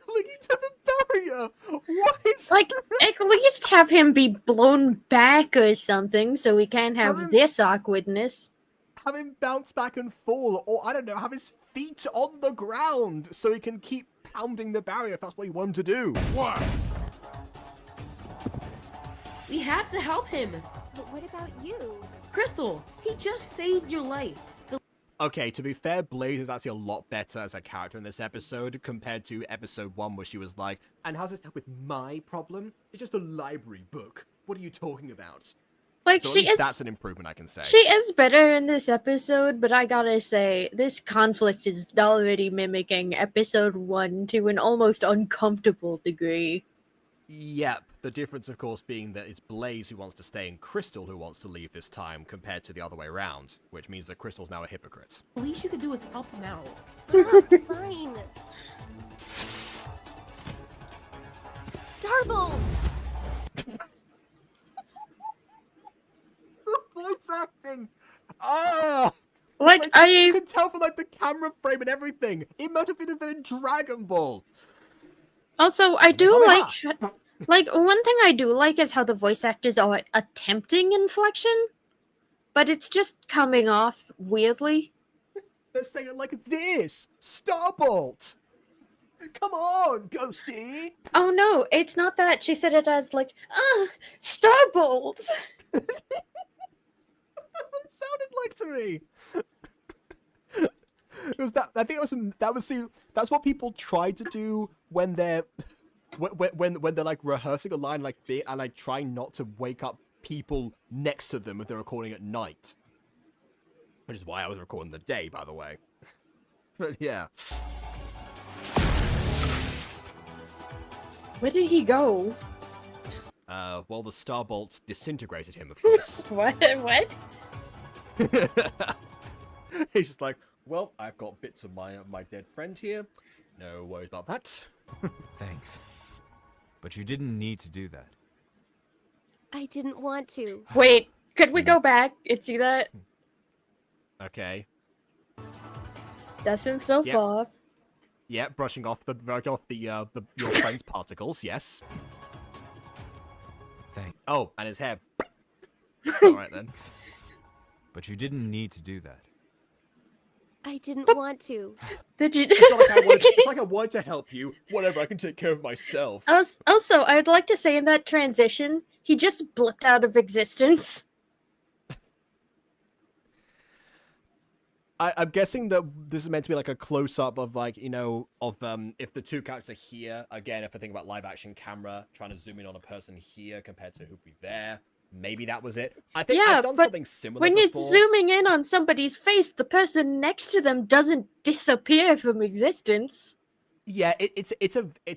clinging to the barrier. What is Like, at least have him be blown back or something so we can't Have him- have this awkwardness. Have him bounce back and fall, or I don't know, have his feet on the ground so he can keep pounding the barrier if that's what you want him to do. what? We have to help him. But what about you? Crystal, he just saved your life. Okay, to be fair, Blaze is actually a lot better as a character in this episode compared to episode 1 where she was like, and how's this help with my problem? It's just a library book. What are you talking about? Like, So at she least is that's an improvement I can say. she is better in this episode, but I gotta say, this conflict is already mimicking episode 1 to an almost uncomfortable degree. Yep, the difference, of course, being that it's Blaze who wants to stay and Crystal who wants to leave this time, compared to the other way around, which means that Crystal's now a hypocrite. The least you could do is help him out. Ah, fine. Starbolt! The voice acting! Ah! Like, You I can tell from, like, the camera frame and everything! It motivated than in Dragon Ball! also I do Kamehameha. like one thing I do like is how the voice actors are attempting inflection, but it's just coming off weirdly. They're saying it like this! Starbolt! Come on, Ghosty! Oh no, it's not that. She said it as like, Starbolt. That's what it sounded like to me! It was that. I think that's what people try to do when they're when they're like rehearsing a line like this, and like try not to wake up people next to them if they're recording at night. Which is why I was recording the day, by the way. But yeah, Where did he go? well, the Starbolt disintegrated him, of course. What? He's just like, well, I've got bits of my dead friend here. No worries about that. Thanks. But you didn't need to do that. I didn't want to. Wait, could we go back and see that? Okay. That's himself Yep. off. Yeah, brushing off your friend's particles. Yes. Thanks. Oh, and his hair. All right then. But you didn't need to do that. I didn't want to. Did you? It's like I wanted to help you. Whatever, I can take care of myself. Also, I'd like to say in that transition, he just blipped out of existence. I'm guessing that this is meant to be like a close-up of like, you know, of if the two characters are here, again, if I think about live action camera, trying to zoom in on a person here compared to who'd be there, maybe that was it. I think Yeah, I've done but something similar When before. it's zooming in on somebody's face, the person next to them doesn't disappear from existence. Yeah,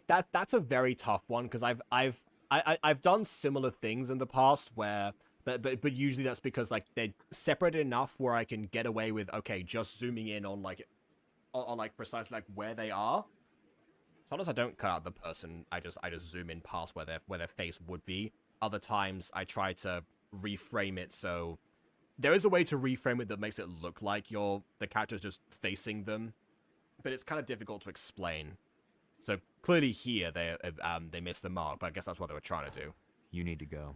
that's a very tough one because I've done similar things in the past where but usually that's because like they're separated enough where I can get away with just zooming in on like precisely like where they are. Sometimes I don't cut out the person. I just zoom in past where their face would be. Other times I try to reframe it so there is a way to reframe it that makes it look like the character's just facing them, but it's kind of difficult to explain. So clearly here they missed the mark, but I guess that's what they were trying to do. You need to go.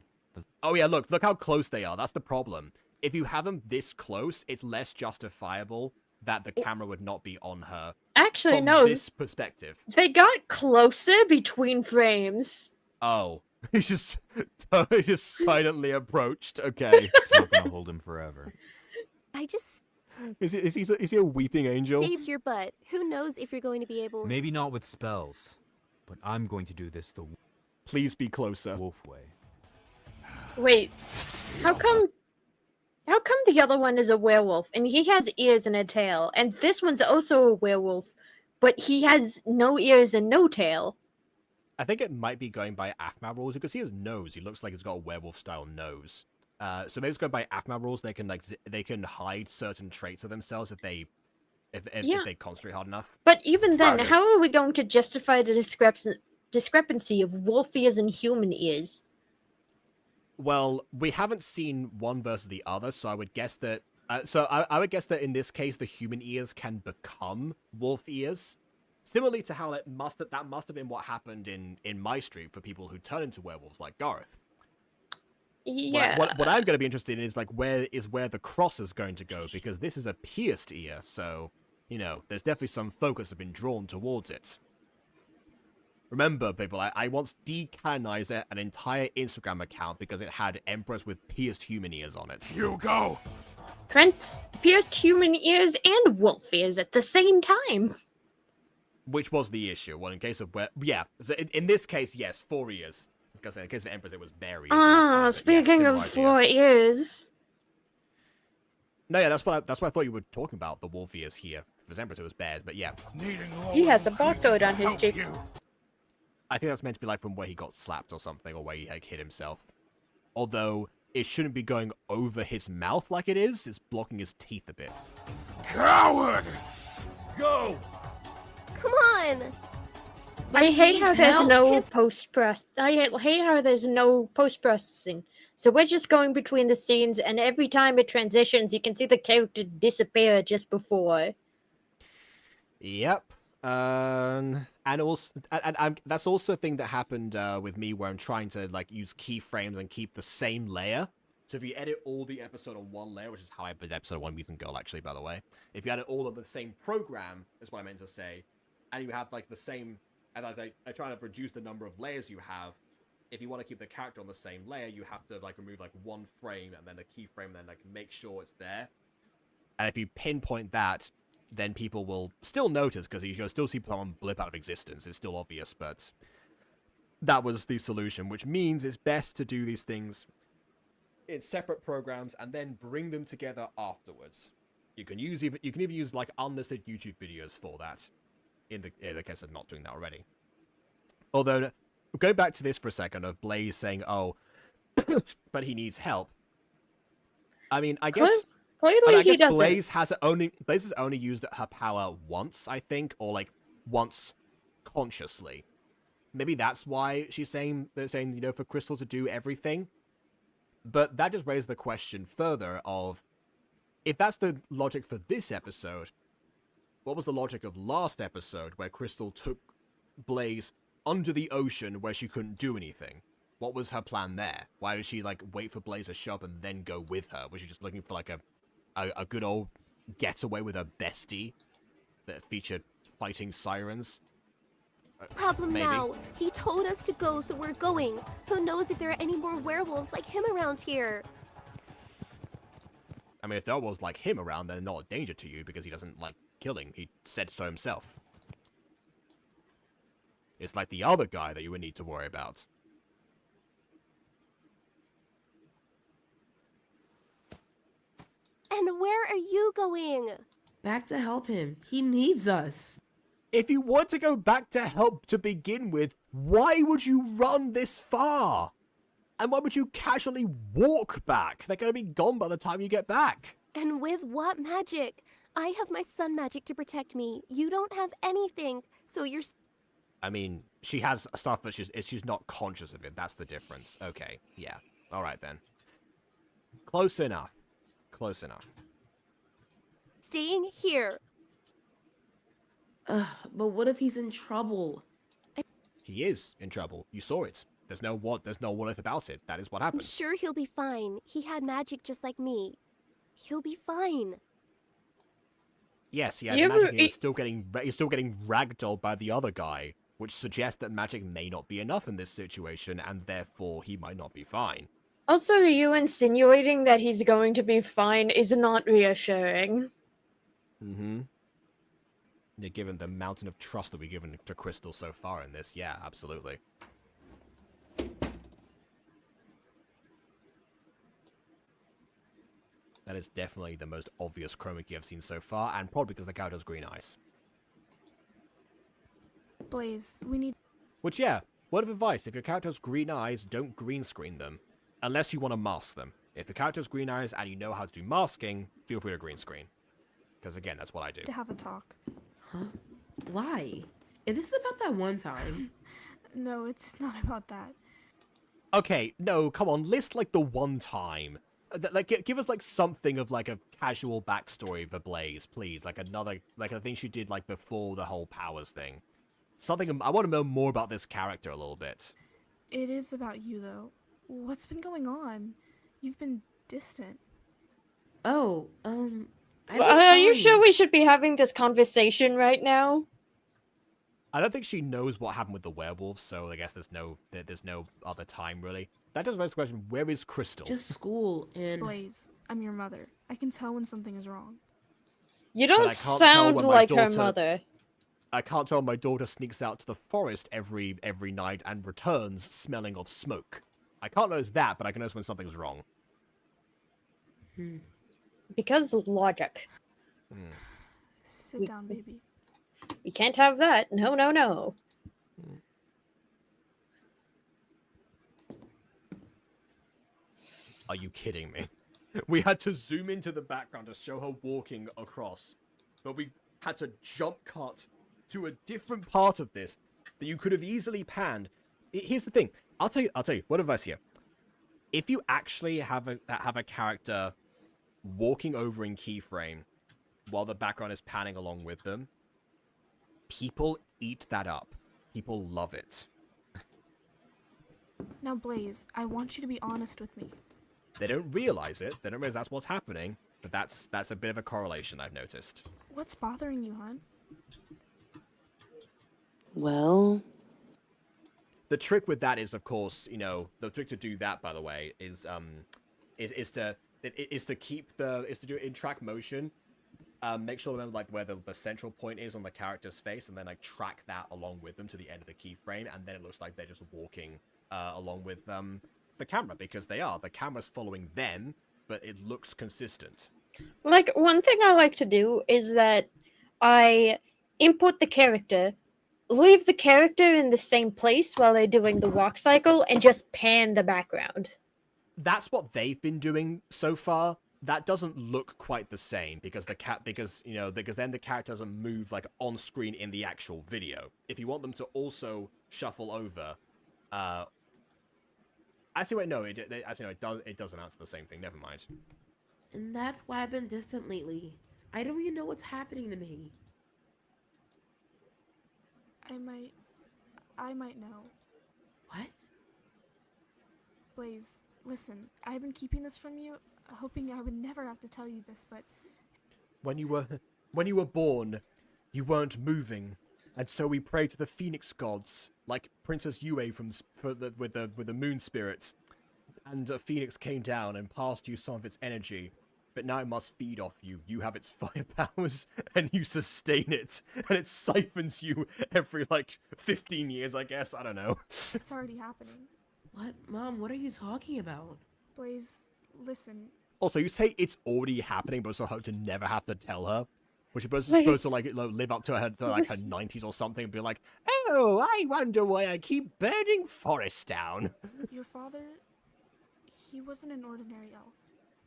Oh yeah, look how close they are. That's the problem. If you have them this close, it's less justifiable that the camera would not be on her. Actually, From no. this perspective. They got closer between frames. Oh, he just silently approached. Okay, It's not gonna hold him forever. I just is he a weeping angel? saved your butt. Who knows if you're going to be able... Maybe not with spells, but I'm going to do this the Please be closer. wolf way. Wait, how come the other one is a werewolf and he has ears and a tail, and this one's also a werewolf, but he has no ears and no tail? I think it might be going by AFMA rules. You can see his nose. He looks like he's got a werewolf-style nose. So maybe it's going by AFMA rules. They can hide certain traits of themselves if they concentrate hard enough. But even then, Okay. how are we going to justify the discrepancy of wolf ears and human ears? Well, we haven't seen one versus the other, so I would guess that. I would guess that in this case, the human ears can become wolf ears, similarly to how that must have been what happened in My Street for people who turn into werewolves like Gareth. Yeah. What I'm going to be interested in is like where the cross is going to go, because this is a pierced ear, so you know there's definitely some focus have been drawn towards it. Remember, people, I once decanonized an entire Instagram account because it had emperors with pierced human ears on it. You go. Trent pierced human ears and wolf ears at the same time. Which was the issue? Well, in case of so in this case, yes, 4 ears. Because in the case of emperors, it was bare ears. Speaking of 4 ears. No, yeah, that's what I thought you were talking about. The wolf ears here. If it was emperors, it was bears. But yeah. Needing He has a lower barcode on his help cheek. you. I think that's meant to be like from where he got slapped or something, or where he like hit himself. Although it shouldn't be going over his mouth like it is. It's blocking his teeth a bit. Coward! Go! Come on! I hate how there's help. no post-process. I hate how there's no post-processing. So we're just going between the scenes, and every time it transitions, you can see the character disappear just before. Yep. And also, and that's also a thing that happened with me where I'm trying to like use keyframes and keep the same layer. So if you edit all the episode on one layer, which is how I did episode 1 Mutant Girl, actually, by the way. If you edit all of the same program, is what I meant to say, and you have like the same, and I try to reduce the number of layers you have. If you want to keep the character on the same layer, you have to like remove like one frame and then a keyframe, and then like make sure it's there. And if you pinpoint that, then people will still notice, because you'll still see someone blip out of existence. It's still obvious, but that was the solution, which means it's best to do these things in separate programs and then bring them together afterwards. You can even use like unlisted YouTube videos for that, in the case of not doing that already. Although, go back to this for a second of Blaze saying, "Oh, but he needs help." I mean, I guess. Clearly, he doesn't. Blaze has only used her power once, I think, or like once consciously. Maybe that's why they're saying for Crystal to do everything. But that just raised the question further of, if that's the logic for this episode, what was the logic of last episode where Crystal took Blaze under the ocean where she couldn't do anything? What was her plan there? Why did she like wait for Blaze to show up and then go with her? Was she just looking for like a good old getaway with her bestie that featured fighting sirens? Problem Maybe. now. He told us to go, so we're going. Who knows if there are any more werewolves like him around here? I mean, if there was like him around, they're not a danger to you because he doesn't like killing. He said so himself. It's like the other guy that you would need to worry about. And where are you going? Back to help him. He needs us. If you want to go back to help to begin with, why would you run this far? And why would you casually walk back? They're going to be gone by the time you get back. And with what magic? I have my sun magic to protect me. You don't have anything, so you're... I mean, she has stuff, but she's not conscious of it. That's the difference. Okay, yeah. All right, then. Close enough. Close enough. staying here. But what if he's in trouble? He is in trouble. You saw it. There's no what if about it. That is what I'm happened. sure he'll be fine. He had magic just like me. He'll be fine. Yes, he had You magic. ever- And he's still getting ragdolled by the other guy, which suggests that magic may not be enough in this situation, and therefore he might not be fine. Also, you insinuating that he's going to be fine is not reassuring. Mm-hmm. Yeah, given the mountain of trust that we've given to Crystal so far in this, yeah, absolutely. That is definitely the most obvious chroma key I've seen so far, and probably because the character has green eyes. Blaze, we need... Which, yeah, word of advice, if your character has green eyes, don't green screen them. Unless you want to mask them. If the character has green eyes and you know how to do masking, feel free to green screen. Because again, that's what I do. to have a talk. Huh? Why? If this is about that one time. No, it's not about that. Okay, no, come on, list like the one time. Like, give us like something of like a casual backstory for Blaze, please. Like another, like a thing she did like before the whole powers thing. Something, I want to know more about this character a little bit. It is about you, though. What's been going on? You've been distant. Oh, Are you sure we should be having this conversation right now? I don't think she knows what happened with the werewolves, so I guess there's no other time really. That does raise the question: where is Crystal? Just school and Blaze, I'm your mother. I can tell when something is wrong. You But I don't can't tell sound when my like her daughter- mother. I can't tell my daughter sneaks out to the forest every night and returns smelling of smoke. I can't notice that, but I can notice when something's wrong. Because logic. Sit down, baby. We can't have that. No, no, no. Are you kidding me? We had to zoom into the background to show her walking across, but we had to jump cut to a different part of this that you could have easily panned. Here's the thing. I'll tell you. What advice here? If you actually have a character walking over in keyframe while the background is panning along with them, people eat that up. People love it. Now, Blaze, I want you to be honest with me. They don't realize it. They don't realize that's what's happening. But that's a bit of a correlation I've noticed. What's bothering you, hon? Well, The trick with that is, of course, you know, the trick to do that, by the way, is to keep do it in track motion. Make sure to remember like where the central point is on the character's face, and then like track that along with them to the end of the keyframe, and then it looks like they're just walking along with the camera, because the camera's following them, but it looks consistent. Like, one thing I like to do is that I input the character, leave the character in the same place while they're doing the walk cycle, and just pan the background. That's what they've been doing so far. That doesn't look quite the same because because then the character doesn't move like on screen in the actual video. If you want them to also shuffle over, actually wait, no, it does amount to the same thing. Never mind. and that's why I've been distant lately. I don't even know what's happening to me. I might know. What? Blaze, listen, I've been keeping this from you, hoping I would never have to tell you this, but When you were born, you weren't moving, and so we prayed to the phoenix gods, like Princess Yue with the moon spirit, and a phoenix came down and passed you some of its energy. But now it must feed off you. You have its fire powers, and you sustain it, and it siphons you every, 15 years, I guess. I don't know. it's already happening. What? Mom, what are you talking about? Blaze, listen, Also, you say it's already happening, but also hope to never have to tell her. Which is supposed to, live up to her 90s or something, and be like, oh, I wonder why I keep burning forests down. your father, he wasn't an ordinary elf.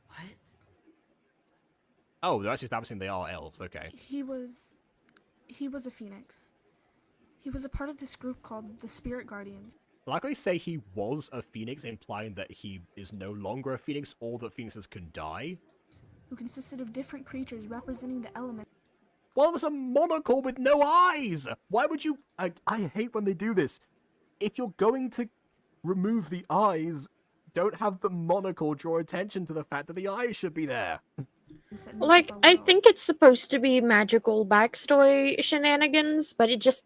What? Oh, they're actually establishing they are elves, okay. He was a phoenix. He was a part of this group called the Spirit Guardians. Like I say, he was a phoenix, implying that he is no longer a phoenix, or that phoenixes can die. Who consisted of different creatures representing the element. Well, it was a monocle with no eyes! Why would you... I hate when they do this. If you're going to remove the eyes, don't have the monocle draw attention to the fact that the eyes should be there. Like, I think it's supposed to be magical backstory shenanigans, but it just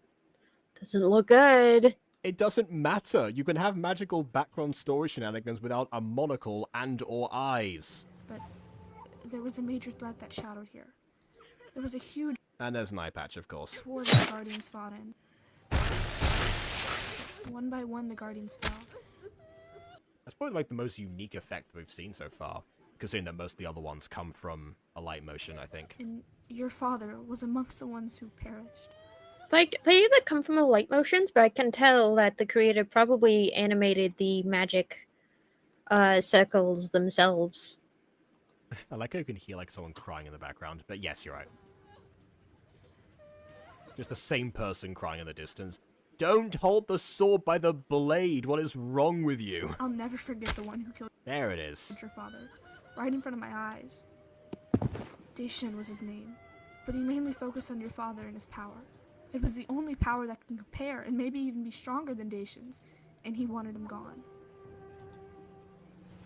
doesn't look good. It doesn't matter. You can have magical background story shenanigans without a monocle and or eyes. But there was a major threat that shadowed here. There was a huge And there's an eye patch, of course. war the Guardians fought in. One by one, the Guardians fell. That's probably the most unique effect we've seen so far, considering that most of the other ones come from a light motion, I think. And your father was amongst the ones who perished. Like, they either come from a light motions, but I can tell that the creator probably animated the magic circles themselves. I like how you can hear someone crying in the background, but yes, you're right. Just the same person crying in the distance. Don't hold the sword by the blade. What is wrong with you? I'll never forget the one who killed There it is. your father, right in front of my eyes. Daeshoota was his name, but he mainly focused on your father and his power. It was the only power that can compare and maybe even be stronger than Daeshoon's, and he wanted him gone.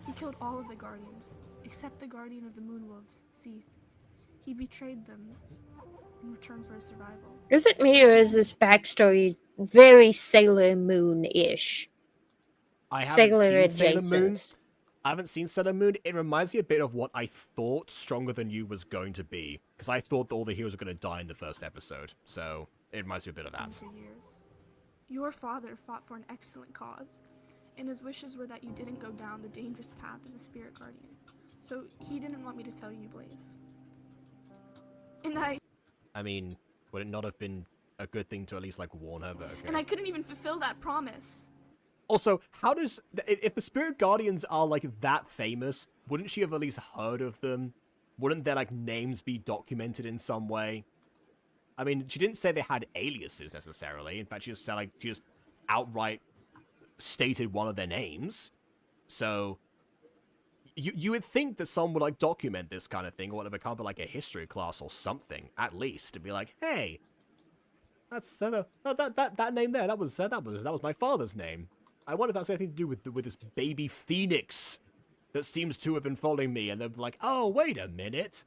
He killed all of the Guardians, except the Guardian of the Moonwolves, Seath. He betrayed them in return for his survival. Is it me, or is this backstory very Sailor Moon-ish? I haven't Sailor seen Sailor Moon. adjacent. I haven't seen Sailor Moon. It reminds me a bit of what I thought Stronger Than You was going to be, because I thought that all the heroes were going to die in the first episode. So it reminds me a bit of that. For years. Your father fought for an excellent cause, and his wishes were that you didn't go down the dangerous path of the Spirit Guardian. So he didn't want me to tell you, Blaze. And I mean, would it not have been a good thing to at least warn her? But okay. I couldn't even fulfill that promise. Also, how does if the spirit guardians are like that famous, wouldn't she have at least heard of them? Wouldn't their like names be documented in some way? I mean, she didn't say they had aliases necessarily. In fact, she just said like she just outright stated one of their names. So you would think that someone would like document this kind of thing, or would become like a history class or something at least, to be like, hey, that's that name there. That was my father's name. I wonder if that's anything to do with this baby phoenix that seems to have been following me. And they're like, oh, wait a minute.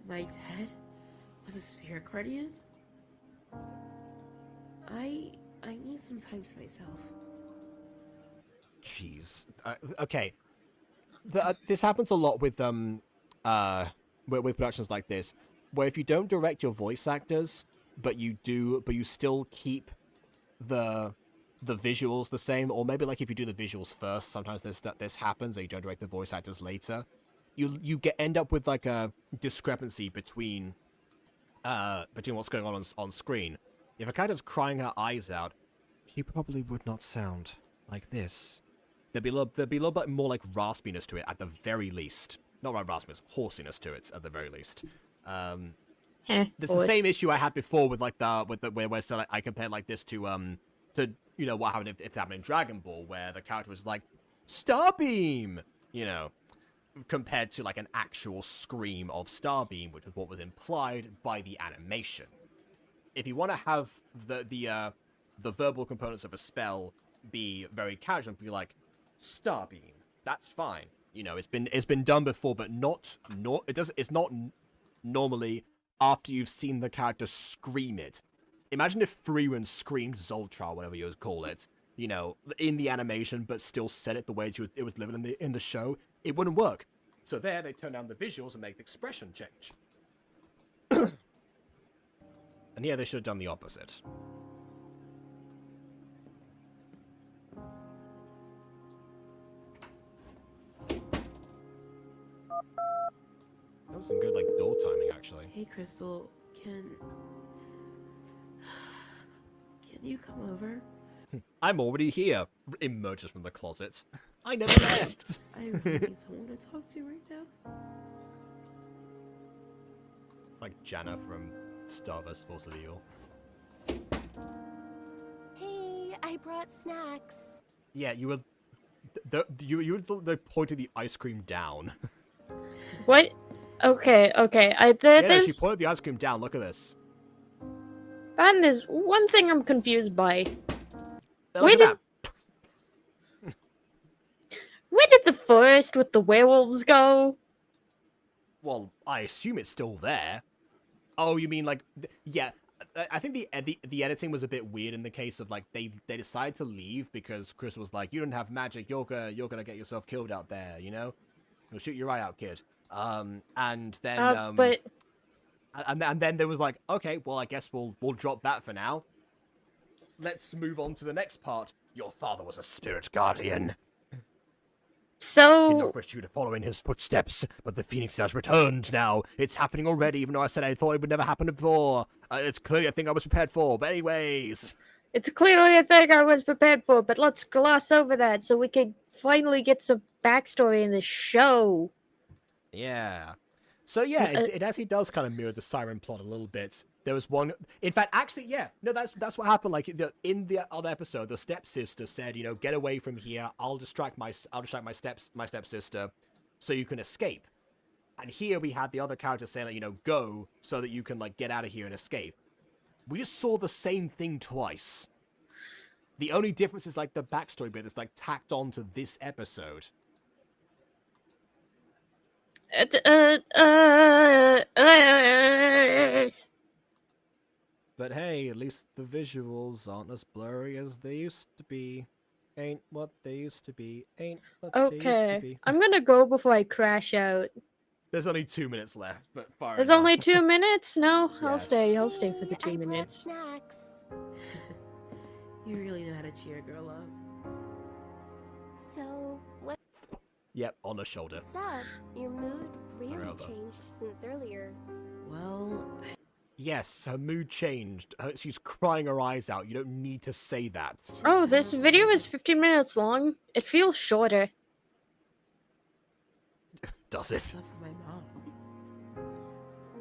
My dad was a spirit guardian? I need some time to myself. Jeez. Okay. This happens a lot with productions like this, where if you don't direct your voice actors, but you still keep the visuals the same, or maybe like if you do the visuals first, sometimes this happens, and you don't direct the voice actors later. You end up with like a discrepancy between what's going on screen. If a character's crying her eyes out, she probably would not sound like this. There'd be a little bit more like raspiness to it at the very least. Not right raspiness, horsiness to it at the very least. It's the same issue I had before with like where so, like, I compared like this to you know what happened if it happened in Dragon Ball, where the character was like Starbeam, you know, compared to like an actual scream of Starbeam, which was what was implied by the animation. If you want to have the verbal components of a spell be very casual, be like Starbeam, that's fine. You know, it's been done before, but it's not normally after you've seen the character scream it. Imagine if Frieren screamed Zoltra, whatever you would call it, you know, in the animation, but still said it the way it was living in the show. It wouldn't work. So there, they turn down the visuals and make the expression change. And yeah, they should have done the opposite. That was some good, like, door timing, actually. Hey, Crystal, can you come over? I'm already here. Emerges from the closet. I never left. I really need someone to talk to right now. Like Janna from Star vs. Force of Evil. Hey, I brought snacks. Yeah, you were... You pointed the ice cream down. What? Okay. Yeah, There's she pointed the ice cream down. Look at this. that is one thing I'm confused by. Look Where at that. Where did the forest with the werewolves go? Well, I assume it's still there. Oh, you mean like... Yeah, I think the editing was a bit weird in the case of like they decided to leave because Chris was like, you don't have magic, you're gonna get yourself killed out there, you know? You'll shoot your eye out, kid. And then but and then there was like, okay, well I guess we'll drop that for now. Let's move on to the next part. Your father was a spirit guardian. He so not wished you to follow in his footsteps, but the phoenix has returned now. It's happening already, even though I said I thought it would never happen before. It's clearly a thing I was prepared for, but anyways. it's clearly a thing I was prepared for, but let's gloss over that so we could finally get some backstory in the show. Yeah. So yeah, it actually does kind of mirror the Siren plot a little bit. There was one, in fact, actually, yeah, no, that's what happened. Like in the other episode, the stepsister said, you know, get away from here. I'll distract my stepsister, so you can escape. And here we had the other character saying, like, you know, go so that you can like get out of here and escape. We just saw the same thing twice. The only difference is like the backstory bit that's like tacked on to this episode. But hey, at least the visuals aren't as blurry as they used to be. Ain't what they used to be. Ain't what they used to Okay, be. I'm gonna go before I crash out. There's only 2 minutes left, but fire There's enough. only 2 minutes? No, I'll Yes. stay. I'll stay for Hey, the 2 I brought minutes. snacks. You really know how to cheer a girl up. So, what's Yep, on the shoulder. up? Your mood really Wherever. changed since earlier. Well, Yes, her mood changed. She's crying her eyes out. You don't need to say that. Oh, this video is 15 minutes long. It feels shorter. Does it? Stuff for my mom.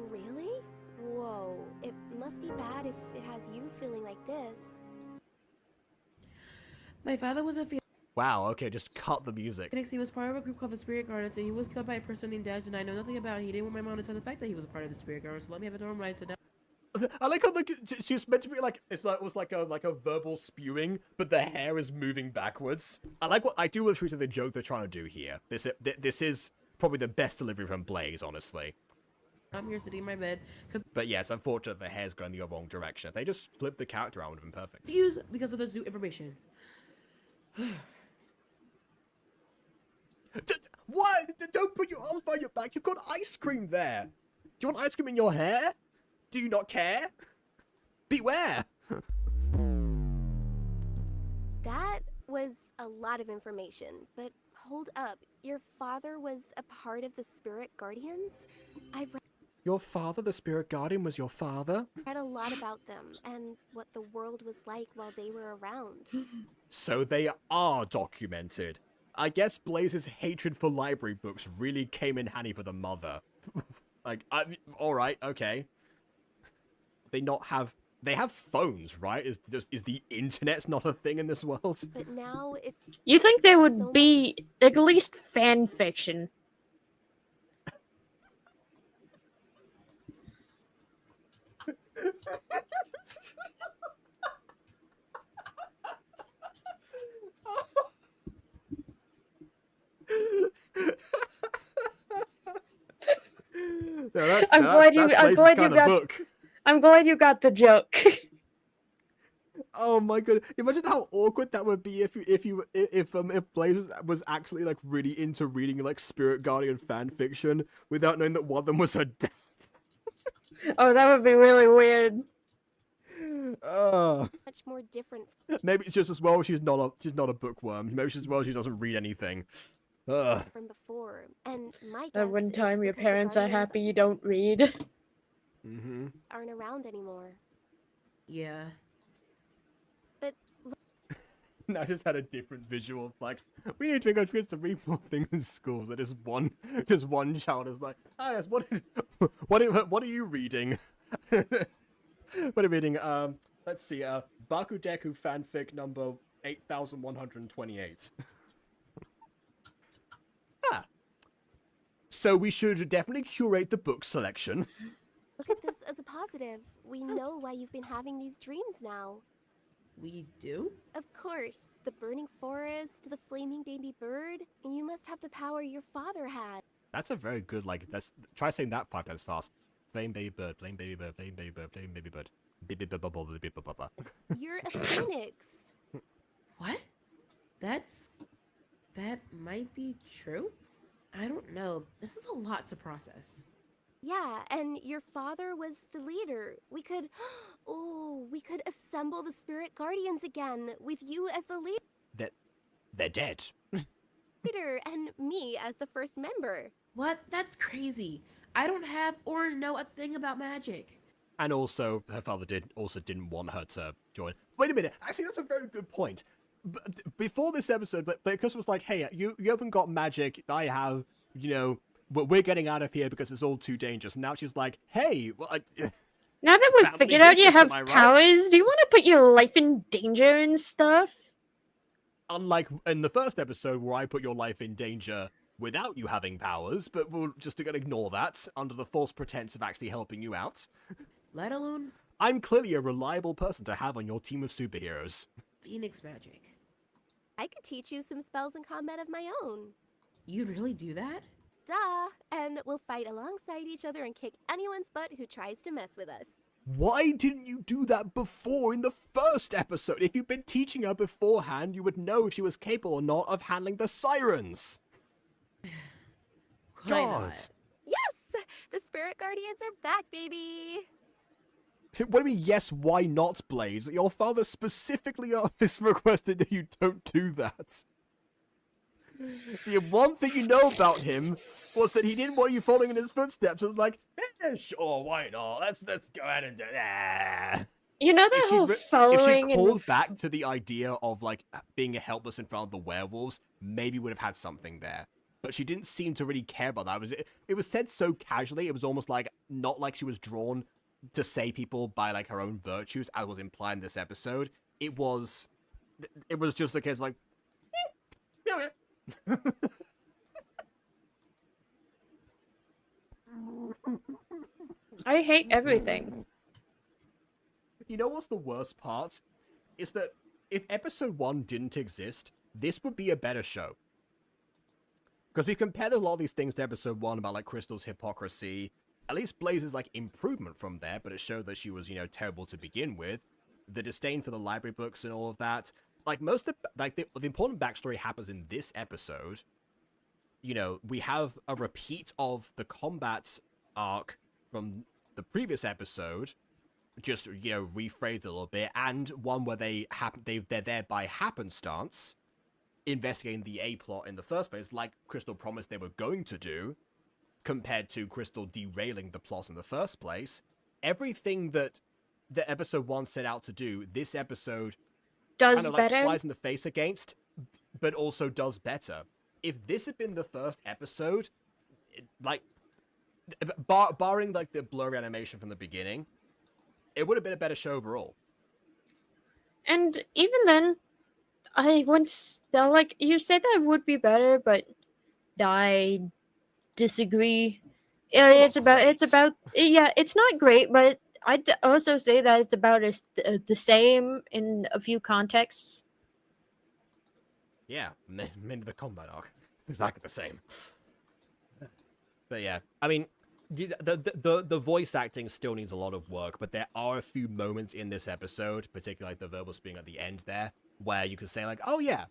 Really? Whoa, it must be bad if it has you feeling like this. My father was a Wow, okay, just cut the music. Phoenix. He was part of a group called the Spirit Guardians, and he was killed by a person named Dash, and I know nothing about it. He didn't want my mom to tell the fact that he was a part of the Spirit Guardians, so let me have it normalized to now. I like how she's meant to be like it was like a verbal spewing, but the hair is moving backwards. I do appreciate the joke they're trying to do here. This is probably the best delivery from Blaze, honestly. I'm here sitting in my bed. But yeah, it's unfortunate the hair's going the wrong direction. If they just flipped the character around, would have been perfect. Confused because of the zoo information. What? Don't put your arms behind your back. You've got ice cream there. Do you want ice cream in your hair? Do you not care? Beware. That was a lot of information, but hold up. Your father was a part of the Spirit Guardians? I've Your father, the Spirit Guardian, was your father? read a lot about them and what the world was like while they were around. So they are documented. I guess Blaze's hatred for library books really came in handy for the mother. Alright, okay. They have phones, right? Is the internet not a thing in this world? But now it's You think there So would be at least fan fiction? No, I'm glad you got. Book. I'm glad you got the joke. Oh my god! Imagine how awkward that would be if Blaze was actually like really into reading like Spirit Guardian fan fiction without knowing that one of them was her dad. Oh, that would be really weird. much more different Maybe it's just as well she's not a bookworm. Maybe she's as well she doesn't read anything. from before. And my That guess one is time your because the parents are Guardians happy you don't read. Mm-hmm. aren't around anymore. Yeah. But I just had a different visual of like, we need to encourage kids to read more things in schools. That just one child is like, ah, yes, what are you reading? What are you reading? Let's see, Bakudeku fanfic number 8128. Ah. So we should definitely curate the book selection. look at this as a positive. We know why you've been having these dreams now. We do? Of course, the burning forest, the flaming baby bird, and you must have the power your father had. That's a very good, like, try saying that 5 times fast. Flame baby bird, flame baby bird, flame baby bird, flame baby bird. You're a phoenix. What? That might be true? I don't know. This is a lot to process. Yeah, and your father was the leader. We could assemble the Spirit Guardians again with you as the They're dead. leader and me as the first member. What? That's crazy. I don't have or know a thing about magic. And also, her father didn't want her to join. Wait a minute. Actually, that's a very good point. Before this episode, because it was like, hey, you haven't got magic. I have, but we're getting out of here because it's all too dangerous. And now she's like, hey, well, Now that we've Family figured out you business, have am I right? powers, do you want to put your life in danger and stuff? unlike in the first episode where I put your life in danger without you having powers, but we'll just gonna ignore that under the false pretense of actually helping you out. Let alone I'm clearly a reliable person to have on your team of superheroes. Phoenix magic. I could teach you some spells in combat of my own. You'd really do that? Duh! And we'll fight alongside each other and kick anyone's butt who tries to mess with us. Why didn't you do that before in the first episode? If you'd been teaching her beforehand, you would know if she was capable or not of handling the sirens. Why God. not? Yes! The Spirit Guardians are back, baby! What do you mean, yes, why not, Blaze? Your father specifically requested that you don't do that. The one thing you know about him was that he didn't want you following in his footsteps. It was like, sure, why not? Let's go ahead and do that. You know that whole If she following and called back to the idea of like being helpless in front of the werewolves, maybe would have had something there. But she didn't seem to really care about that. It was said so casually. It was almost like not like she was drawn to save people by like her own virtues, as was implied in this episode. It was just a case like, yeah. I hate everything. You know what's the worst part? Is that if episode 1 didn't exist, this would be a better show. Because we compared a lot of these things to episode 1 about like Crystal's hypocrisy. At least Blaze's like improvement from there, but it showed that she was, you know, terrible to begin with. The disdain for the library books and all of that. Like most of the important backstory happens in this episode. You know, we have a repeat of the combat arc from the previous episode, just, you know, rephrased a little bit, and one where they're there by happenstance, investigating the A plot in the first place, like Crystal promised they were going to do, compared to Crystal derailing the plot in the first place. Everything that the episode 1 set out to do, this episode Does kind of like better. flies in the face against, but also does better. If this had been the first episode, like, barring like the blurry animation from the beginning, it would have been a better show overall. And even then, I went still like you said that would be better, but I disagree. It's about yeah, it's not great, but I'd also say that it's about the same in a few contexts. Yeah, many of the combat arc. It's exactly the same. But yeah, I mean, the voice acting still needs a lot of work, but there are a few moments in this episode, particularly like the verbal speaking at the end there, where you can say like, oh yeah,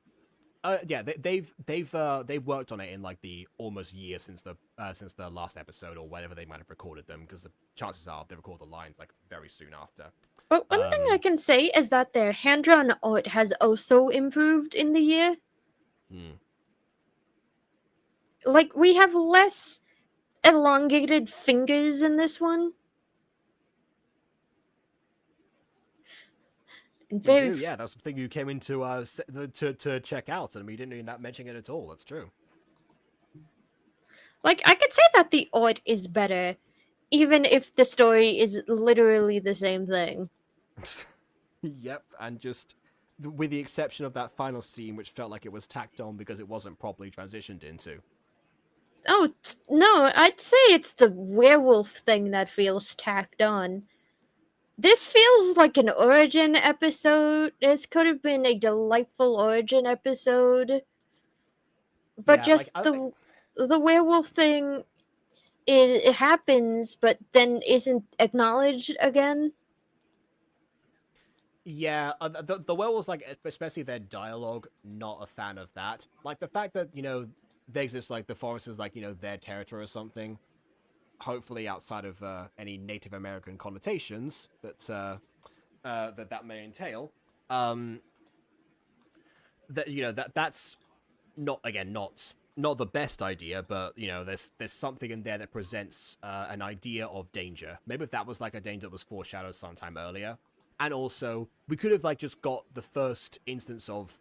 they've worked on it in like the almost year since the last episode or whenever they might have recorded them, because the chances are they record the lines like very soon after. But one thing I can say is that their hand-drawn art has also improved in the year. Like, we have less elongated fingers in this one. Very, yeah, that's the thing you came into to check out, and we didn't even mention it at all. That's true. Like, I could say that the art is better, even if the story is literally the same thing. Yep, and just with the exception of that final scene, which felt like it was tacked on because it wasn't properly transitioned into. Oh, no, I'd say it's the werewolf thing that feels tacked on. This feels like an origin episode. This could have been a delightful origin episode. But Yeah, just the werewolf thing, it happens, but then isn't acknowledged again. Yeah, the werewolves, like, especially their dialogue, not a fan of that. Like, the fact that, you know, they exist, like, the forest is, like, you know, their territory or something. Hopefully outside of any Native American connotations that that may entail. That, you know, that's not the best idea, but, you know, there's something in there that presents an idea of danger. Maybe if that was like a danger that was foreshadowed sometime earlier. And also, we could have like just got the first instance of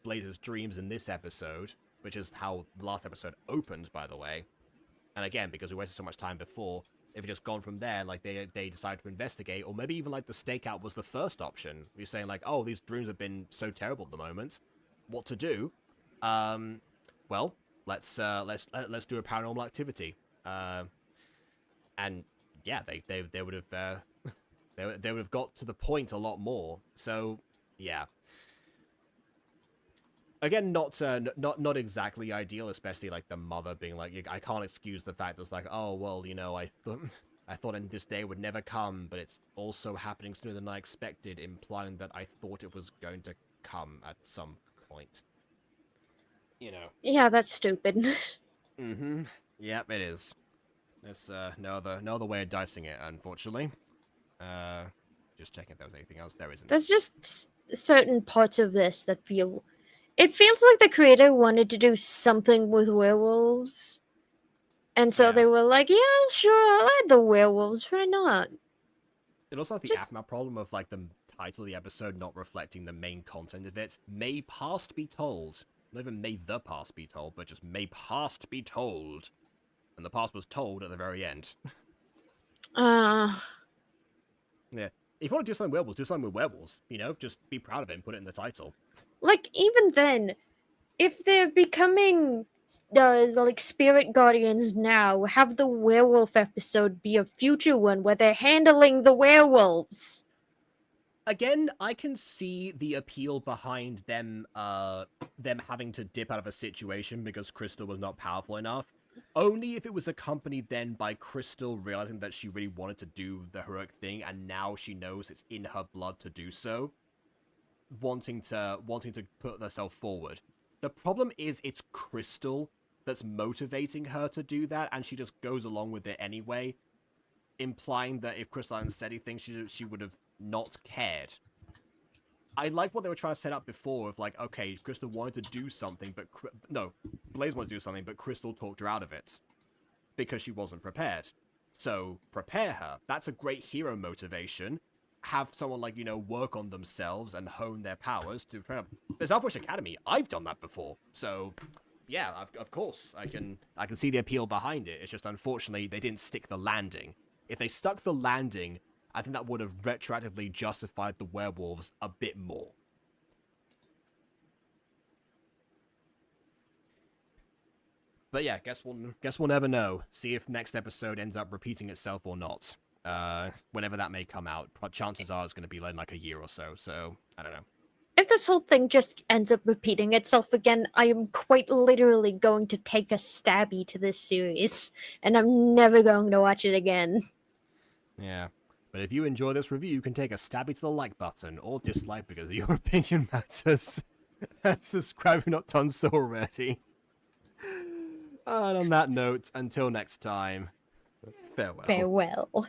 Blaze's dreams in this episode, which is how the last episode opened, by the way. And again, because we wasted so much time before, if we just gone from there, like they decided to investigate, or maybe even like the stakeout was the first option. We're saying like, oh, these dreams have been so terrible at the moment, what to do? Well, let's do a paranormal activity. And yeah, they would have they would have got to the point a lot more. So yeah. Again, not exactly ideal, especially like the mother being like, I can't excuse the fact that it's like, oh well, you know, I thought this day would never come, but it's also happening sooner than I expected, implying that I thought it was going to come at some point. You know. Yeah, that's stupid. Yep, it is. There's no other way of dicing it, unfortunately. Just checking if there was anything else. There isn't. There's just certain parts of this that feel It feels like the creator wanted to do something with werewolves. And so Yeah. they were like, yeah, sure, I'll add the werewolves. Why not? It also has the Just- aftermath problem of like the title of the episode not reflecting the main content of it. May past be told. Not even may the past be told, but just may past be told. And the past was told at the very end. Uh, Yeah. If you want to do something with werewolves, do something with werewolves. You know, just be proud of it and put it in the title. like, even then, if they're becoming like spirit guardians now, have the werewolf episode be a future one where they're handling the werewolves. Again, I can see the appeal behind them having to dip out of a situation because Crystal was not powerful enough. Only if it was accompanied then by Crystal realizing that she really wanted to do the heroic thing and now she knows it's in her blood to do so. Wanting to put herself forward. The problem is it's Crystal that's motivating her to do that, and she just goes along with it anyway, implying that if Crystal hadn't said anything, she would have not cared. I like what they were trying to set up before of like, okay, Crystal wanted to do something, but Blaze wanted to do something, but Crystal talked her out of it because she wasn't prepared. So prepare her. That's a great hero motivation. Have someone like, you know, work on themselves and hone their powers to train up. There's Southwest Academy. I've done that before. So yeah, of course I can see the appeal behind it. It's just unfortunately they didn't stick the landing. If they stuck the landing, I think that would have retroactively justified the werewolves a bit more. But yeah, guess we'll never know. See if next episode ends up repeating itself or not. Whenever that may come out. Chances are it's going to be like a year or so. So I don't know. If this whole thing just ends up repeating itself again, I am quite literally going to take a stabby to this series, and I'm never going to watch it again. Yeah. But if you enjoy this review, you can take a stabby to the like button, or dislike because your opinion matters. And subscribe if you're not done so already. And on that note, until next time, farewell. Farewell.